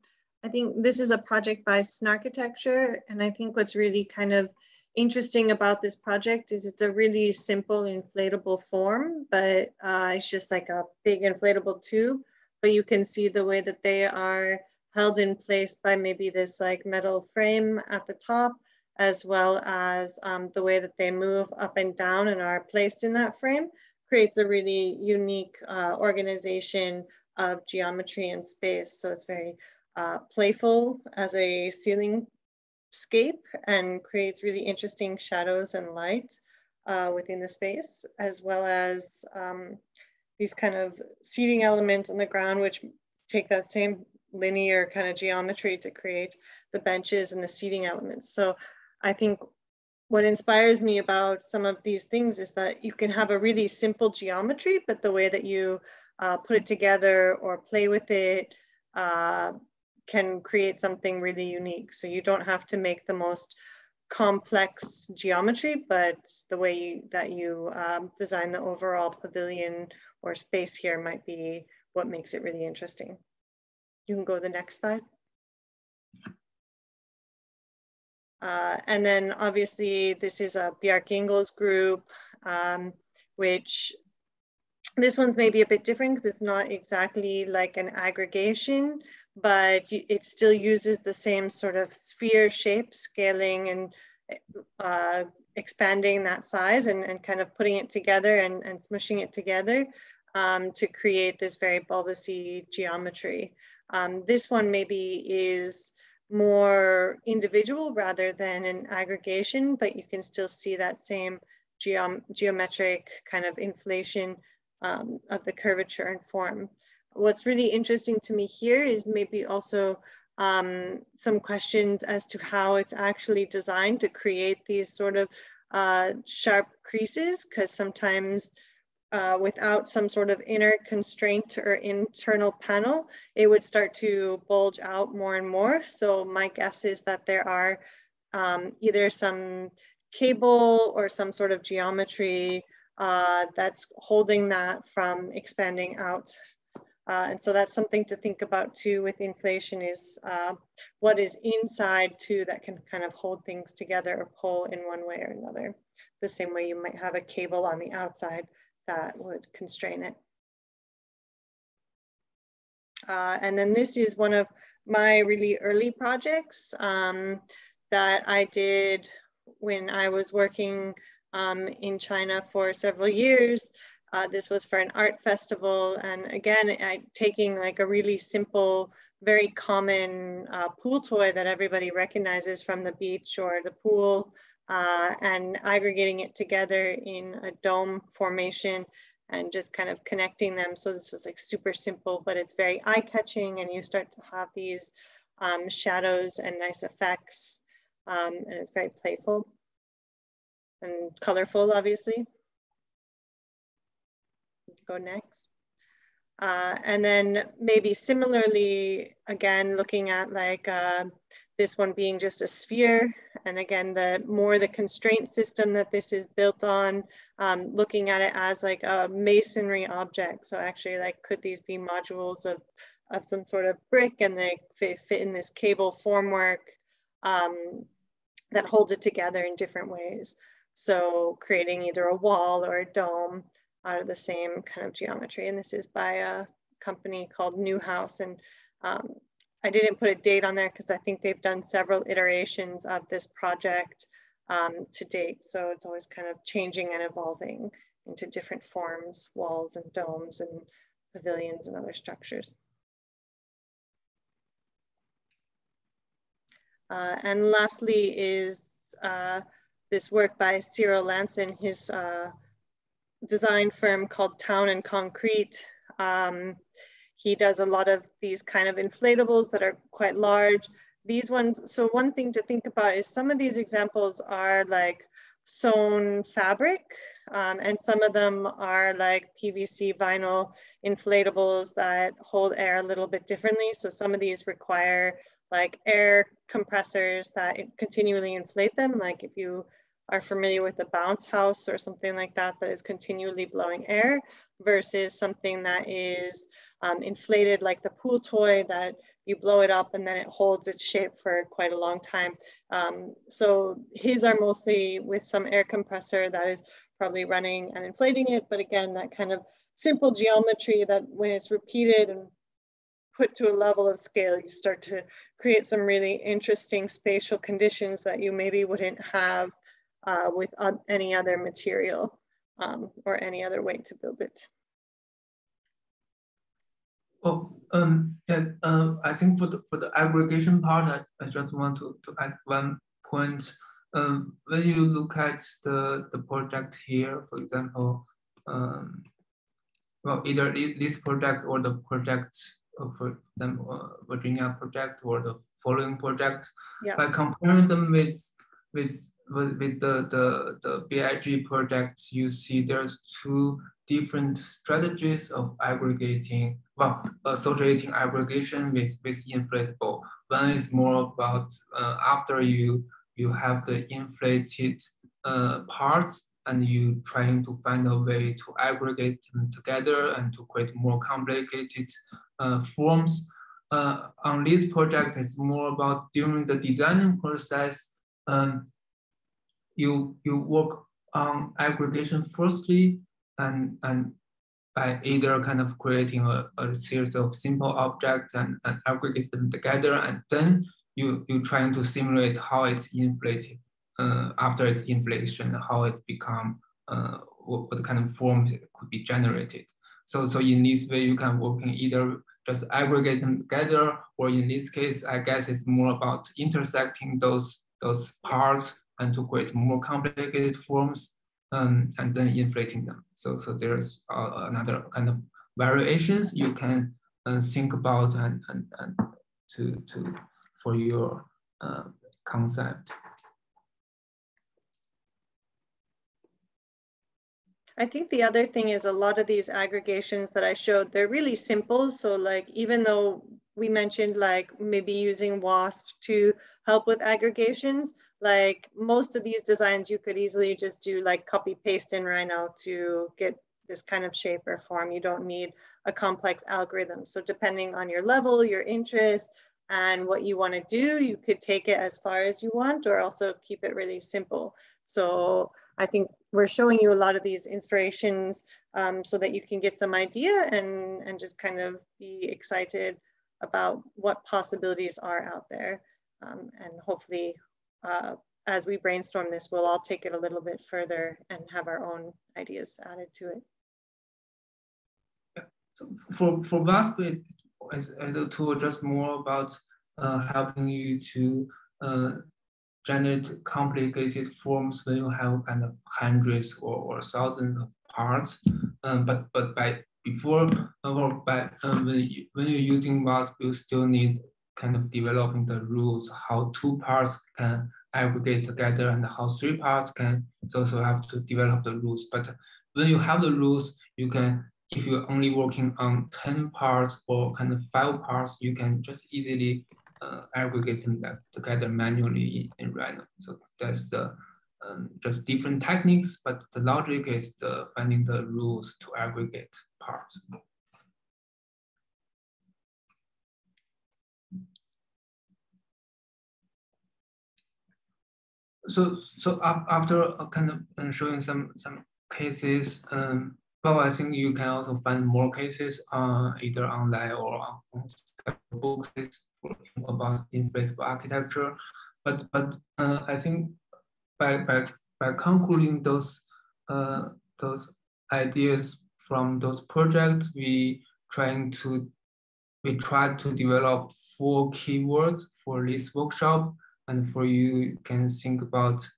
B: think this is a project by Snarkitecture, and I think what's really kind of interesting about this project is it's a really simple inflatable form, but it's just like a big inflatable tube. But you can see the way that they are held in place by maybe this like metal frame at the top, as well as the way that they move up and down and are placed in that frame, creates a really unique organization of geometry and space. So it's very playful as a ceiling scape and creates really interesting shadows and light within the space, as well as these kind of seating elements on the ground, which take that same linear kind of geometry to create the benches and the seating elements. So I think what inspires me about some of these things is that you can have a really simple geometry, but the way that you put it together or play with it can create something really unique. So you don't have to make the most complex geometry, but the way that you design the overall pavilion or space here might be what makes it really interesting. You can go to the next slide. And then obviously this is a Bjarke Ingels group, which this one's maybe a bit different because it's not exactly like an aggregation, but it still uses the same sort of sphere shape, scaling and expanding that size and kind of putting it together and smushing it together to create this very bulbousy geometry. This one maybe is more individual rather than an aggregation, but you can still see that same geometric kind of inflation of the curvature and form. What's really interesting to me here is maybe also some questions as to how it's actually designed to create these sort of sharp creases, because sometimes without some sort of inner constraint or internal panel, it would start to bulge out more and more. So my guess is that there are either some cable or some sort of geometry that's holding that from expanding out. And so that's something to think about too with inflation is what is inside too that can kind of hold things together or pull in one way or another. The same way you might have a cable on the outside that would constrain it. And then this is one of my really early projects. that I did when I was working in China for several years. This was for an art festival. And again, taking like a really simple, very common pool toy that everybody recognizes from the beach or the pool, and aggregating it together in a dome formation and just kind of connecting them. So this was like super simple, but it's very eye-catching, and you start to have these shadows and nice effects, and it's very playful and colorful, obviously. Go next. And then maybe similarly, again, looking at like this one being just a sphere. And again, the constraint system that this is built on, looking at it as like a masonry object. So actually, like, could these be modules of some sort of brick, and they fit in this cable formwork that holds it together in different ways. So creating either a wall or a dome out of the same kind of geometry. And this is by a company called Newhouse. And I didn't put a date on there because I think they've done several iterations of this project to date. So it's always kind of changing and evolving into different forms, walls and domes and pavilions and other structures. And lastly is this work by Cyril Lanson, his design firm called Town and Concrete. He does a lot of these kind of inflatables that are quite large. These ones, so one thing to think about is some of these examples are like sewn fabric, and some of them are like PVC vinyl inflatables that hold air a little bit differently. So some of these require like air compressors that continually inflate them. Like if you are familiar with a bounce house or something like that, that is continually blowing air, versus something that is inflated like the pool toy that you blow it up and then it holds its shape for quite a long time. So his are mostly with some air compressor that is probably running and inflating it. But again, that kind of simple geometry that when it's repeated and put to a level of scale, you start to create some really interesting spatial conditions that you maybe wouldn't have with any other material or any other way to build it.
A: Oh, yes. I think for the aggregation part, I just want to add one point. When you look at the project here, for example, well, either this project or the project, for example, Virginia project or the following project,
B: yeah.
A: By comparing them with the BIG project, you see there's two different strategies of aggregating, well, associating aggregation with inflatable. One is more about after you have the inflated parts, and you trying to find a way to aggregate them together and to create more complicated forms. On this project, it's more about during the designing process, you work on aggregation firstly, and by either kind of creating a series of simple objects and aggregate them together, and then you trying to simulate how it's inflated after its inflation, how it's become, what kind of form it could be generated. So in this way, you can work in either just aggregate them together, or in this case, I guess it's more about intersecting those parts and to create more complicated forms, and then inflating them. So there's another kind of variations you can think about and to for your concept.
B: I think the other thing is a lot of these aggregations that I showed, they're really simple. So like, even though we mentioned like maybe using WASP to help with aggregations, like most of these designs, you could easily just do like copy paste in Rhino to get this kind of shape or form. You don't need a complex algorithm. So depending on your level, your interest, and what you want to do, you could take it as far as you want, or also keep it really simple. So I think we're showing you a lot of these inspirations so that you can get some idea and just kind of be excited about what possibilities are out there. And hopefully as we brainstorm this, we'll all take it a little bit further and have our own ideas added to it.
A: So for VASP, as a tool, just more about helping you to generate complicated forms when you have kind of hundreds or thousands of parts. But by before or by when you're using VASP, you still need kind of developing the rules how 2 parts can aggregate together and how 3 parts can. So have to develop the rules. But when you have the rules, you can. If you're only working on 10 parts or kind of 5 parts, you can just easily aggregate them together manually in Rhino. So that's the just different techniques, but the logic is finding the rules to aggregate parts. So after kind of showing some cases, well, I think you can also find more cases either online or on books about inflatable architecture. But I think by concluding those ideas from those projects, we tried to develop 4 keywords for this workshop, and for you can think about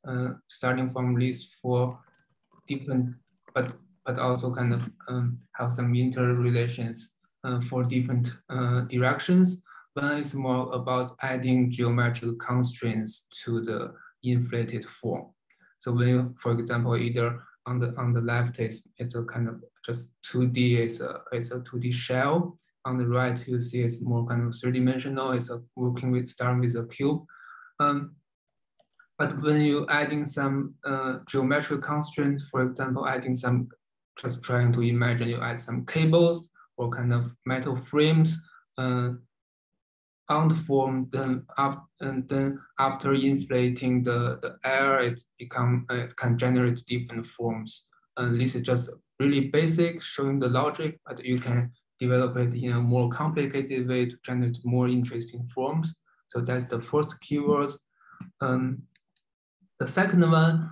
A: starting from these 4 different but also kind of have some interrelations for different directions. One is more about adding geometric constraints to the inflated form. So when you, for example, either on the left it's a kind of just 2D, it's a 2D shell. On the right you see it's more kind of 3-dimensional. It's starting with a cube. But when you're adding some geometric constraints, for example, just trying to imagine you add some cables or kind of metal frames on the form, then after inflating the air, it can generate different forms. This is just really basic, showing the logic, but you can develop it in a more complicated way to generate more interesting forms. So that's the first keyword. The second one,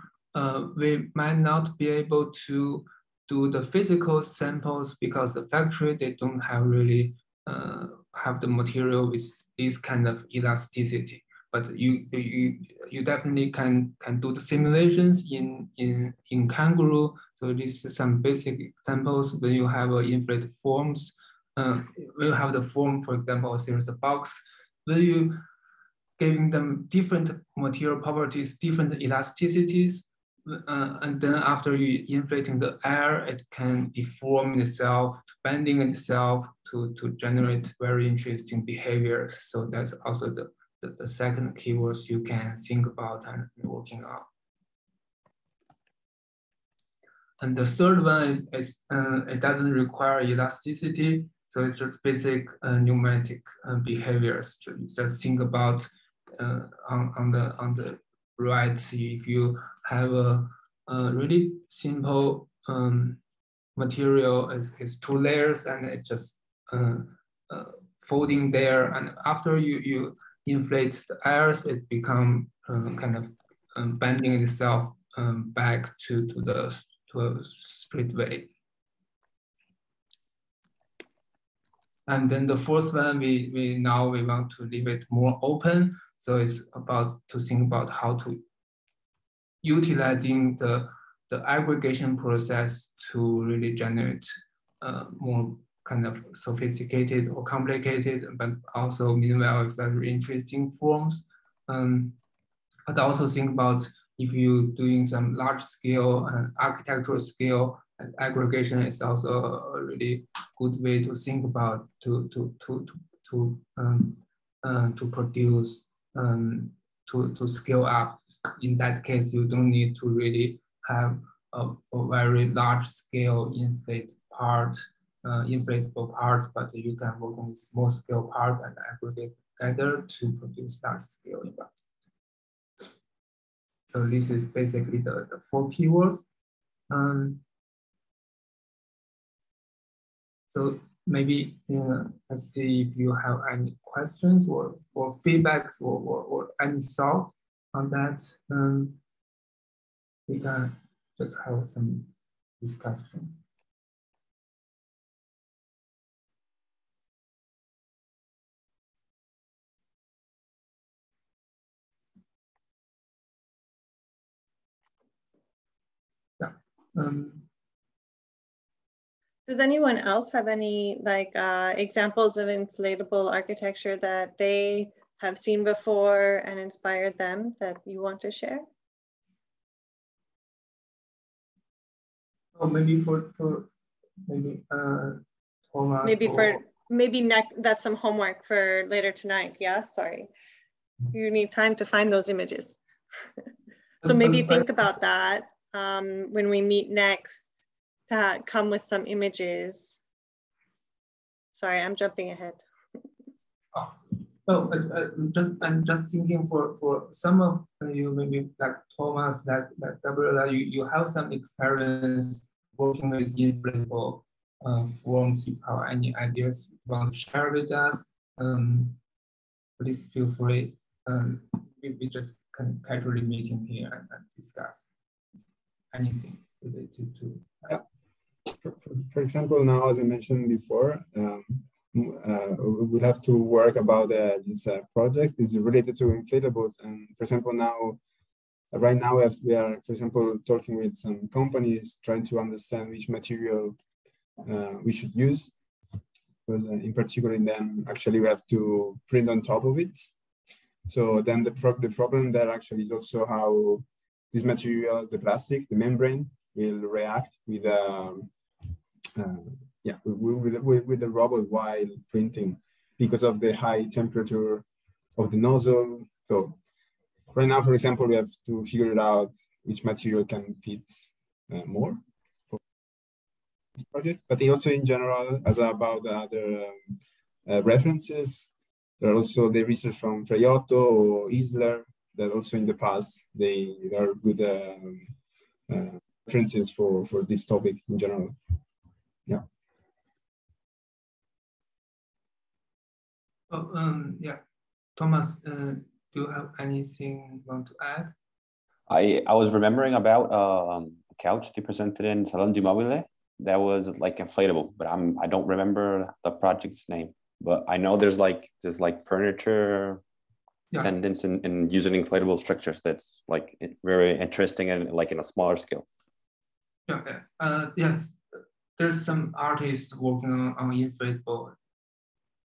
A: we might not be able to do the physical samples because the factory, they don't have really have the material with this kind of elasticity. But you definitely can do the simulations in Kangaroo. So this is some basic examples when you have inflated forms. When you have the form, for example, a series of box, when you giving them different material properties, different elasticities, and then after you inflating the air, it can deform itself, bending itself to generate very interesting behaviors. So that's also the second keywords you can think about and working on. And the third one is it doesn't require elasticity, so it's just basic pneumatic behaviors. Just think about on the right, if you have a really simple material, it's 2 layers and it's just folding there, and after you inflate the airs, it become kind of bending itself back to a straight way. And then the fourth one, we want to leave it more open. So it's about to think about how to utilizing the aggregation process to really generate more kind of sophisticated or complicated, but also meanwhile very interesting forms. But also think about if you're doing some large scale and architectural scale, and aggregation is also a really good way to think about to produce to scale up. In that case, you don't need to really have a very large scale inflatable part, but you can work on small scale part and aggregate together to produce large scale environment. So this is basically the 4 keywords. So maybe let's see if you have any questions or feedbacks or any thoughts. on that, we can just have some discussion. Yeah.
B: Does anyone else have any examples of inflatable architecture that they have seen before and inspired them that you want to share?
A: Oh, maybe for maybe Thomas.
B: That's some homework for later tonight. Yeah, sorry. You need time to find those images. So maybe think about that when we meet next, to come with some images. Sorry, I'm jumping ahead.
A: I'm just thinking for some of you, maybe like Thomas, like Gabriela, you have some experience working with inflatable forms. If you have any ideas you want to share with us, please feel free. We just can casually meeting here and discuss anything related to.
F: Yeah. For example, now, as I mentioned before, we'll have to work about this project. It's related to inflatables, and for example, right now we are, for example, talking with some companies trying to understand which material we should use. Because in particular, then actually we have to print on top of it. So then the problem there actually is also how this material, the plastic, the membrane, will react with with the robot while printing because of the high temperature of the nozzle. So right now, for example, we have to figure out which material can fit more for this project, but also in general, as about the other references, there are also the research from Freyotto or Isler that also in the past, they are good references for this topic in general. Yeah.
A: Oh, yeah. Thomas, do you have anything you want to add?
D: I was remembering about a couch they presented in Salon du Mobile that was like inflatable, but I don't remember the project's name. But I know there's furniture tendency in using inflatable structures that's like very interesting and like in a smaller scale.
A: Yeah. Yes. There's some artists working on inflatable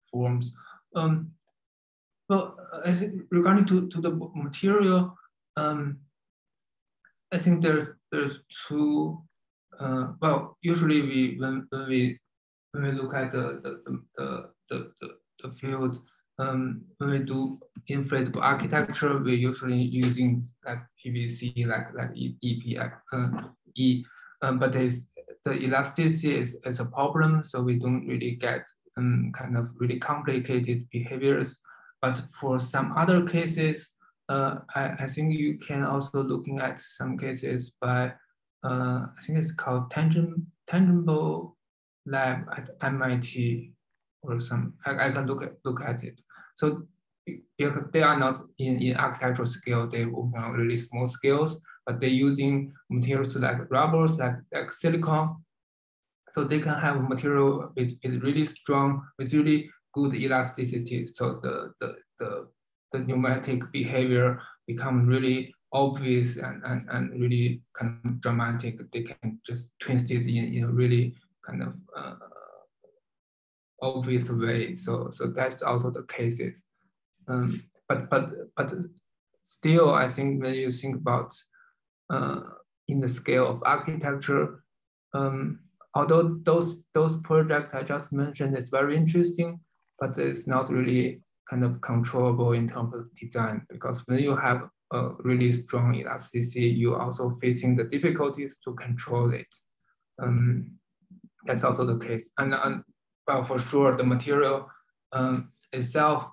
A: forms. Well, I think regarding to the material, I think there's two. Well, usually when we look at the field, when we do inflatable architecture, we're usually using like PVC, like E. But the elasticity is a problem, so we don't really get kind of really complicated behaviors. But for some other cases, I think you can also looking at some cases by I think it's called Tangible Lab at MIT or some. I can look at it. So they are not in architectural scale. They work on really small scales, but they're using materials like rubbers, like silicone. So they can have material with really strong, with really good elasticity. So the pneumatic behavior become really obvious and really kind of dramatic. They can just twist it in a really kind of obvious way. So that's also the cases. But still, I think when you think about in the scale of architecture, although those projects I just mentioned is very interesting, but it's not really kind of controllable in terms of design, because when you have a really strong elasticity, you're also facing the difficulties to control it. That's also the case. And well, for sure, the material itself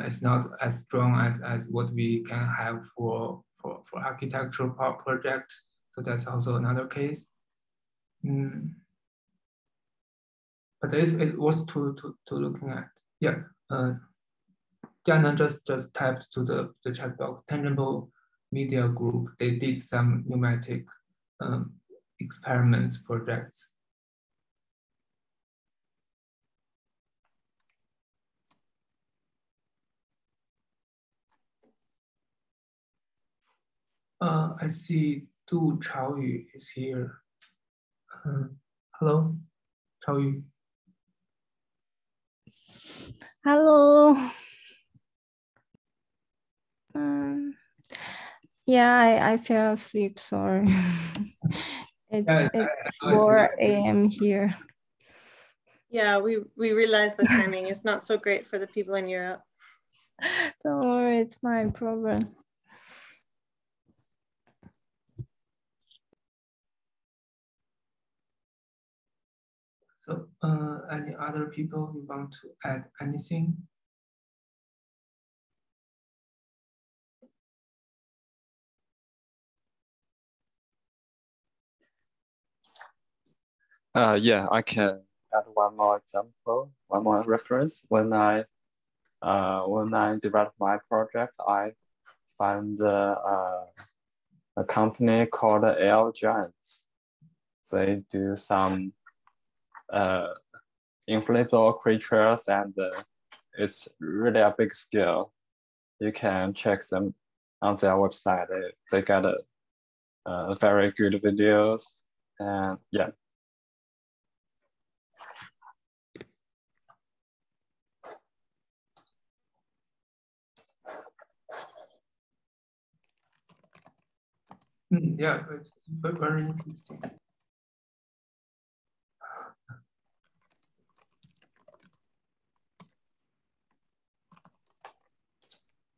A: is not as strong as what we can have for architectural projects. So that's also another case. But it was to looking at. Yeah. Jianan just typed to the chat box tangible media group. They did some pneumatic experiments projects. I see Du Chaoyu is here. Hello, Chaoyu.
N: Hello. Yeah, I fell asleep, sorry. it's 4 a.m. here.
B: Yeah, we realize the timing is not so great for the people in Europe.
N: Don't worry, it's my problem.
A: So any other people who want to add anything?
H: Yeah, I can add one more example, one more reference. When I developed my project, I found a company called Air Giants. They do some inflatable creatures, and it's really a big scale. You can check them on their website. They got very good videos, and yeah.
A: Yeah, it's very interesting.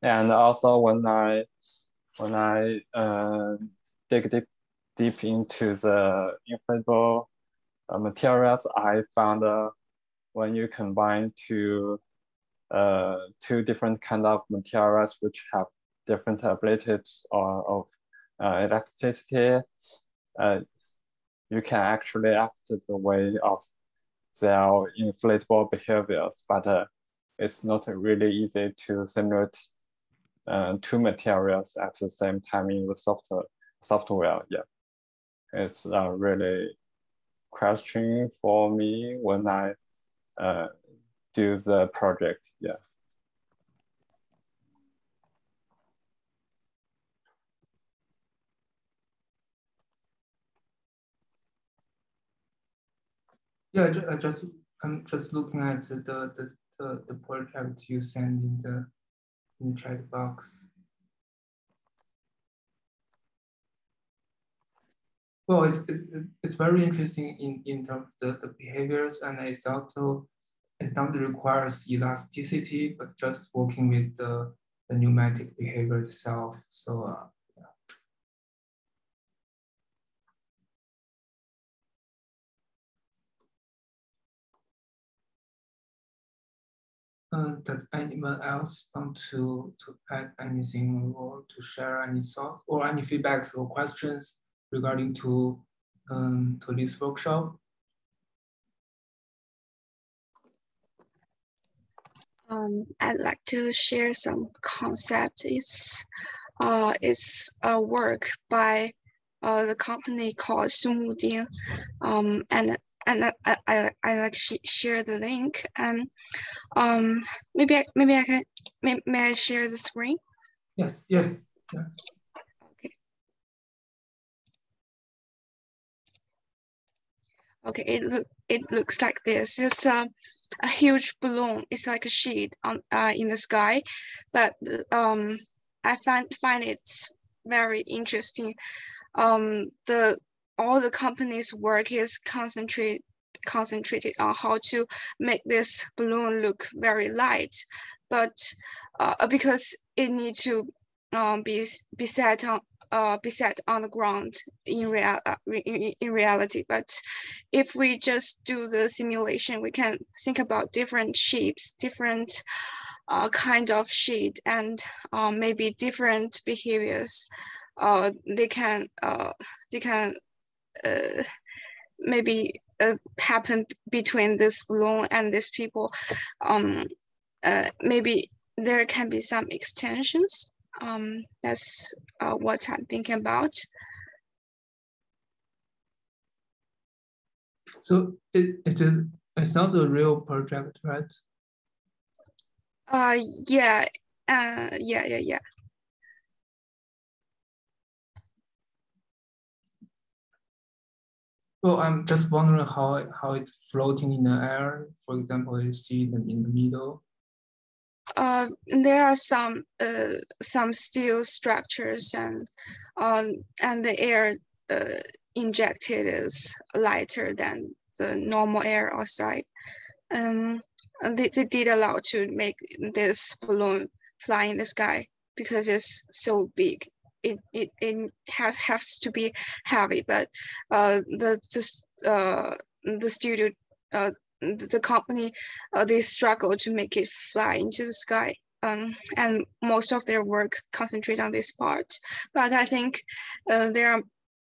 H: And also when I dig deep into the inflatable materials, I found when you combine two different kind of materials which have different abilities of elasticity, you can actually act the way of their inflatable behaviors, but it's not really easy to simulate two materials at the same time in the software. Yeah, it's really question for me when I do the project. Yeah.
A: Yeah, I'm just looking at the project you sent in the chat box. Well, it's very interesting in terms of the behaviors, and it's not requires elasticity, but just working with the pneumatic behavior itself. So does anyone else want to add anything or to share any thoughts or any feedbacks or questions regarding to this workshop?
C: I'd like to share some concept. It's a work by the company called Sumuding, and I like share the link, and maybe I can may I share the screen?
A: Yes. Yeah.
C: Okay, it looks like this. It's a huge balloon. It's like a sheet on in the sky, but I find it's very interesting. All the company's work is concentrated on how to make this balloon look very light, but because it needs to be set on the ground in reality. But if we just do the simulation, we can think about different shapes, different kind of sheet, and maybe different behaviors. They can maybe happen between this balloon and these people. Maybe there can be some extensions That's what I'm thinking about.
A: So it's not a real project, right?
C: Yeah, yeah.
A: Well, I'm just wondering how it's floating in the air. For example, you see them in the middle.
C: There are some steel structures, and the air injected is lighter than the normal air outside. And they did allow to make this balloon fly in the sky because it's so big. It has to be heavy, but the studio, the company, they struggle to make it fly into the sky. And most of their work concentrate on this part. But I think there are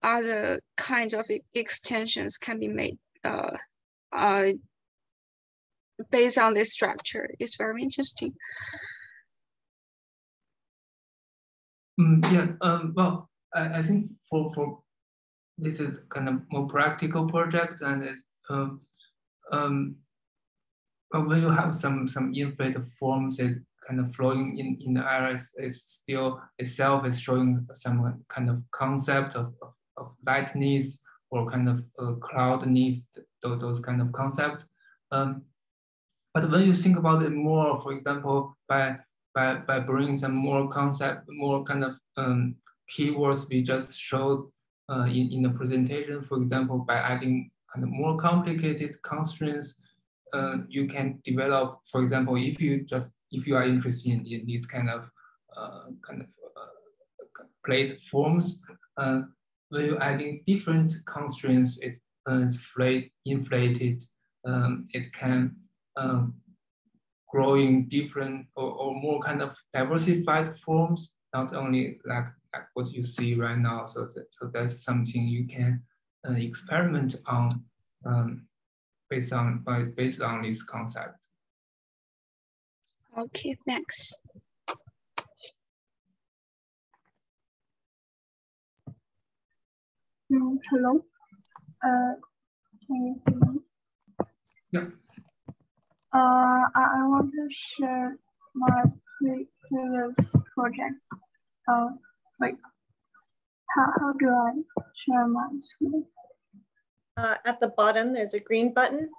C: other kinds of extensions can be made based on this structure. It's very interesting.
A: Yeah. Well, I think for this is kind of more practical project, and when you have some inflated forms, it kind of flowing in the air, it's still itself is showing some kind of concept of lightness or kind of cloudness, those kind of concepts. But when you think about it more, for example, by bringing some more concept, more kind of keywords we just showed in the presentation, for example, by adding kind of more complicated constraints, you can develop, for example, if you are interested in these kind of plate forms, when you're adding different constraints, it's inflated, it can grow in different or more kind of diversified forms, not only like what you see right now. So that's something you can experiment on based on this concept.
C: Okay, thanks.
O: Hello. Can you hear me?
A: Yeah.
O: I want to share my previous project. Wait. How do I share my screen?
B: At the bottom, there's a green button.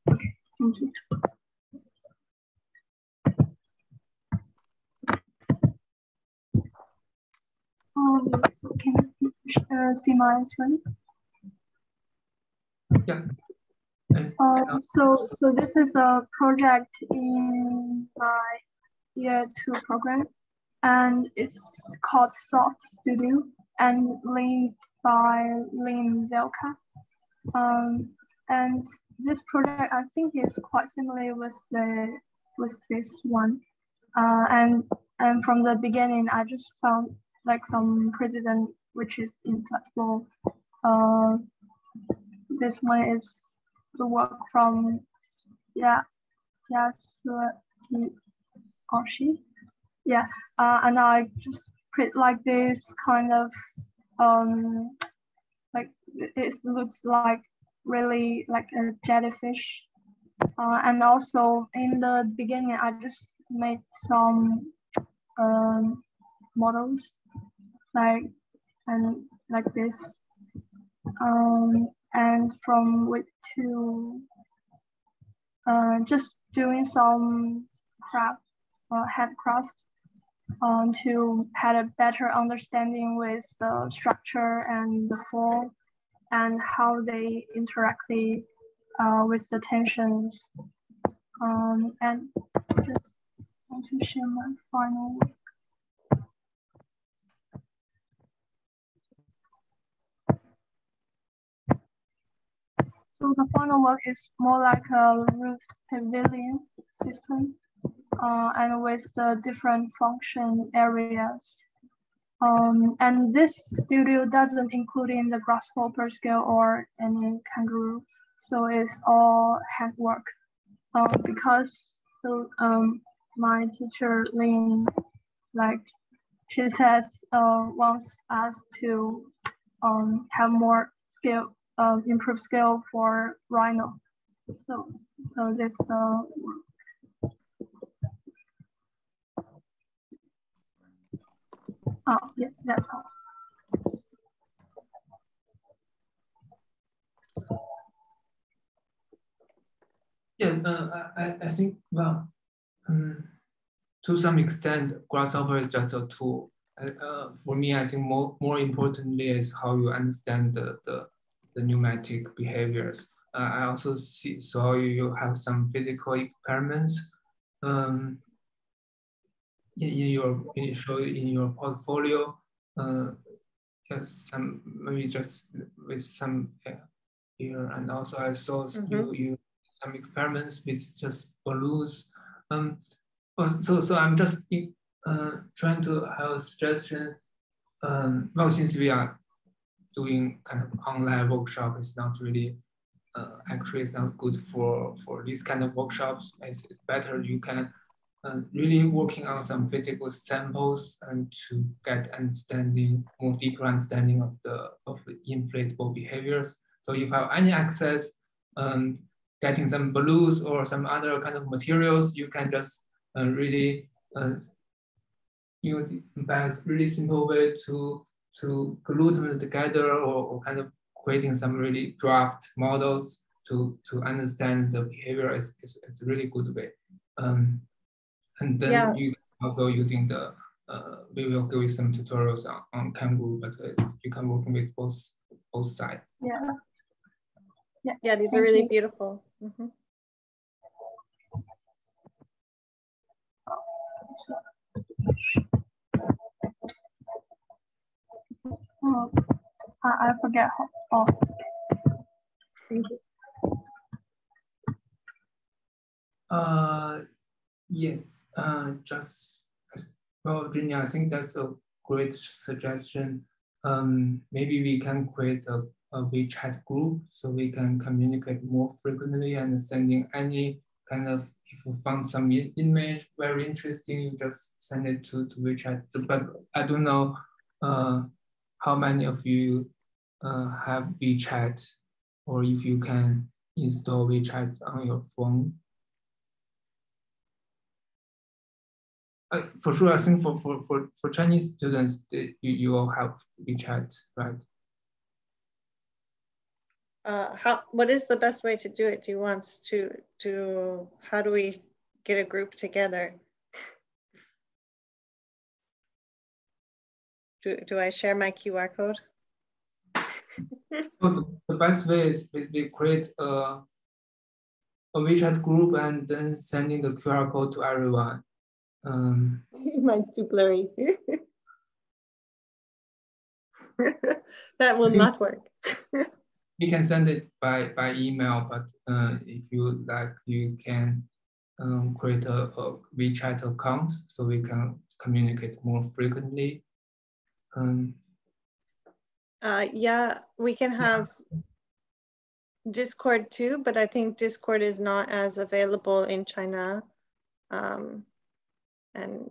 O: Okay, thank you. So can you see my screen?
A: Yeah.
O: So this is a project in my year 2 program, and it's called Soft Studio and linked by Lynn Zelka. And this project I think is quite similar with this one. And from the beginning I just found like some precedent which is inflatable. This one is the work from and I just put like this kind of like it looks like really like a jellyfish, and also in the beginning I just made some models like this, and from which to just doing some handcraft to have a better understanding with the structure and the form and how they interact with the tensions. And just want to share my final work. So the final work is more like a roofed pavilion system, and with the different function areas. And this studio doesn't include in the grasshopper scale or any kangaroo, so it's all handwork. Because my teacher Lynn Like she says, wants us to have more skill, improve skill for Rhino. So this oh yeah, that's all.
A: Yeah, I think, well, to some extent, Grasshopper is just a tool. For me, I think more importantly is how you understand the pneumatic behaviors. I also saw you have some physical experiments in your portfolio. Just some, maybe just with some here, and also I saw you some experiments with just balloons. So I'm just trying to have a suggestion. Well, since we are doing kind of online workshop, it's not really actually it's not good for these kind of workshops. It's better you can really working on some physical samples and to get more deeper understanding of the inflatable behaviors. So if you have any access, getting some balloons or some other kind of materials, you can just really by a really simple way to glue them together or kind of creating some really draft models to understand the behavior is a really good way. And then you also using the, we will give you some tutorials on Kangaroo, but you can work with both sides.
B: Yeah, these are really beautiful.
O: I forget. Oh, thank you.
A: Yes, well, Virginia, I think that's a great suggestion. Maybe we can create a WeChat group so we can communicate more frequently and sending any kind of, if you found some image very interesting, you just send it to WeChat. But I don't know how many of you have WeChat, or if you can install WeChat on your phone. For sure, I think for Chinese students, you all have WeChat, right?
B: What is the best way to do it? Do you want to how do we get a group together? Do I share my QR code?
A: So the best way is we create a WeChat group and then sending the QR code to everyone.
B: Mine's too blurry. That will not work.
A: You can send it by email, but if you like, you can create a WeChat account so we can communicate more frequently.
B: Yeah, we can have Discord too, but I think Discord is not as available in China. And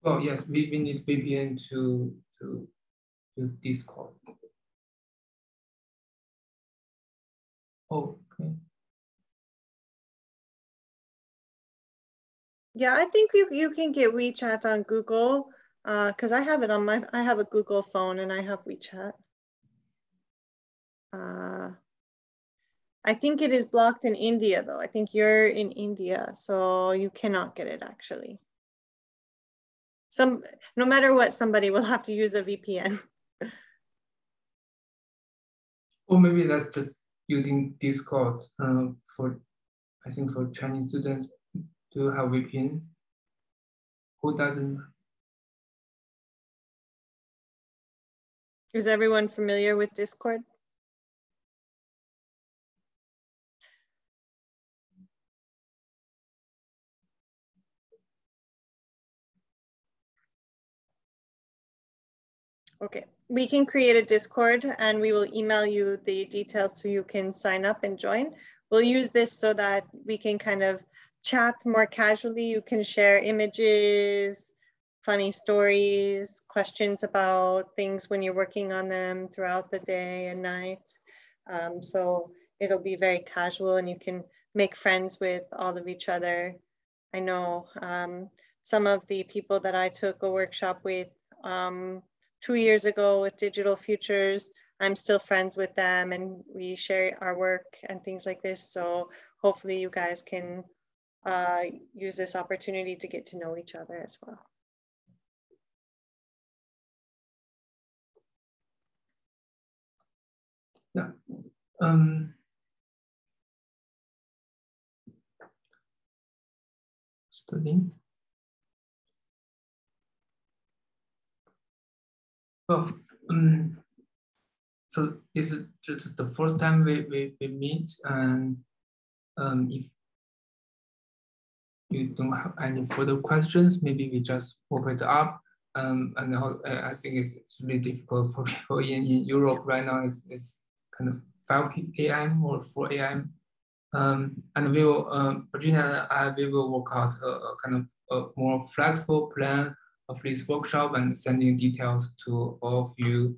A: well, yes, we need VPN to Discord. Okay.
B: Yeah, I think you can get WeChat on Google because I have it on I have a Google phone and I have WeChat. I think it is blocked in India though. I think you're in India, so you cannot get it actually. No matter what, somebody will have to use a VPN.
A: Or maybe that's just using Discord I think for Chinese students to have VPN. Who doesn't?
B: Is everyone familiar with Discord? Okay, we can create a Discord and we will email you the details so you can sign up and join. We'll use this so that we can kind of chat more casually. You can share images, funny stories, questions about things when you're working on them throughout the day and night. So it'll be very casual and you can make friends with all of each other. I know some of the people that I took a workshop with 2 years ago with Digital Futures, I'm still friends with them and we share our work and things like this. So hopefully you guys can use this opportunity to get to know each other as well.
A: Yeah. Studying. Well, so this is just the first time we meet, and if you don't have any further questions, maybe we just open it up. And I think it's really difficult for people in Europe right now. It's kind of 5 a.m. or 4 a.m. And we will, Virginia and I, we will work out a kind of a more flexible plan of this workshop and sending details to all of you.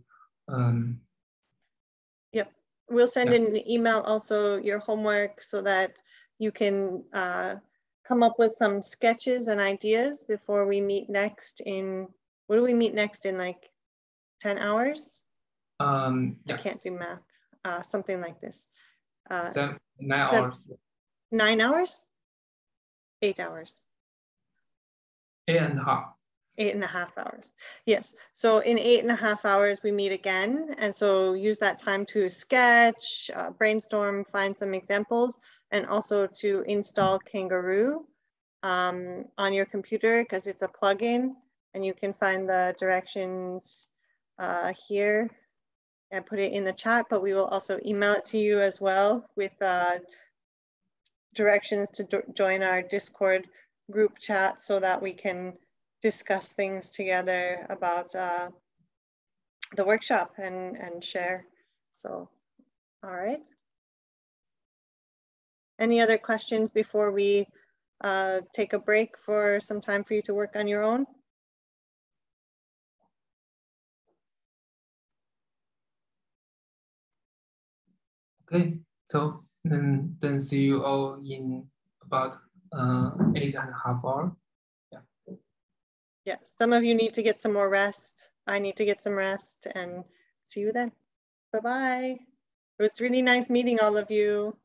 B: Yep, we'll send an email also your homework so that you can come up with some sketches and ideas before we meet next in, what do we meet next in, like 10 hours?
A: Yeah.
B: I can't do math, something like this.
A: 9 hours.
B: 9 hours? 8 hours.
A: 8.5.
B: 8.5 hours. Yes. So in 8.5 hours, we meet again. And so use that time to sketch, brainstorm, find some examples, and also to install Kangaroo on your computer because it's a plugin and you can find the directions here. I put it in the chat, but we will also email it to you as well with directions to join our Discord group chat so that we can discuss things together about the workshop and share. So, all right. Any other questions before we take a break for some time for you to work on your own?
A: Okay, so then see you all in about 8.5 hours.
B: Yeah, some of you need to get some more rest. I need to get some rest and see you then. Bye-bye. It was really nice meeting all of you.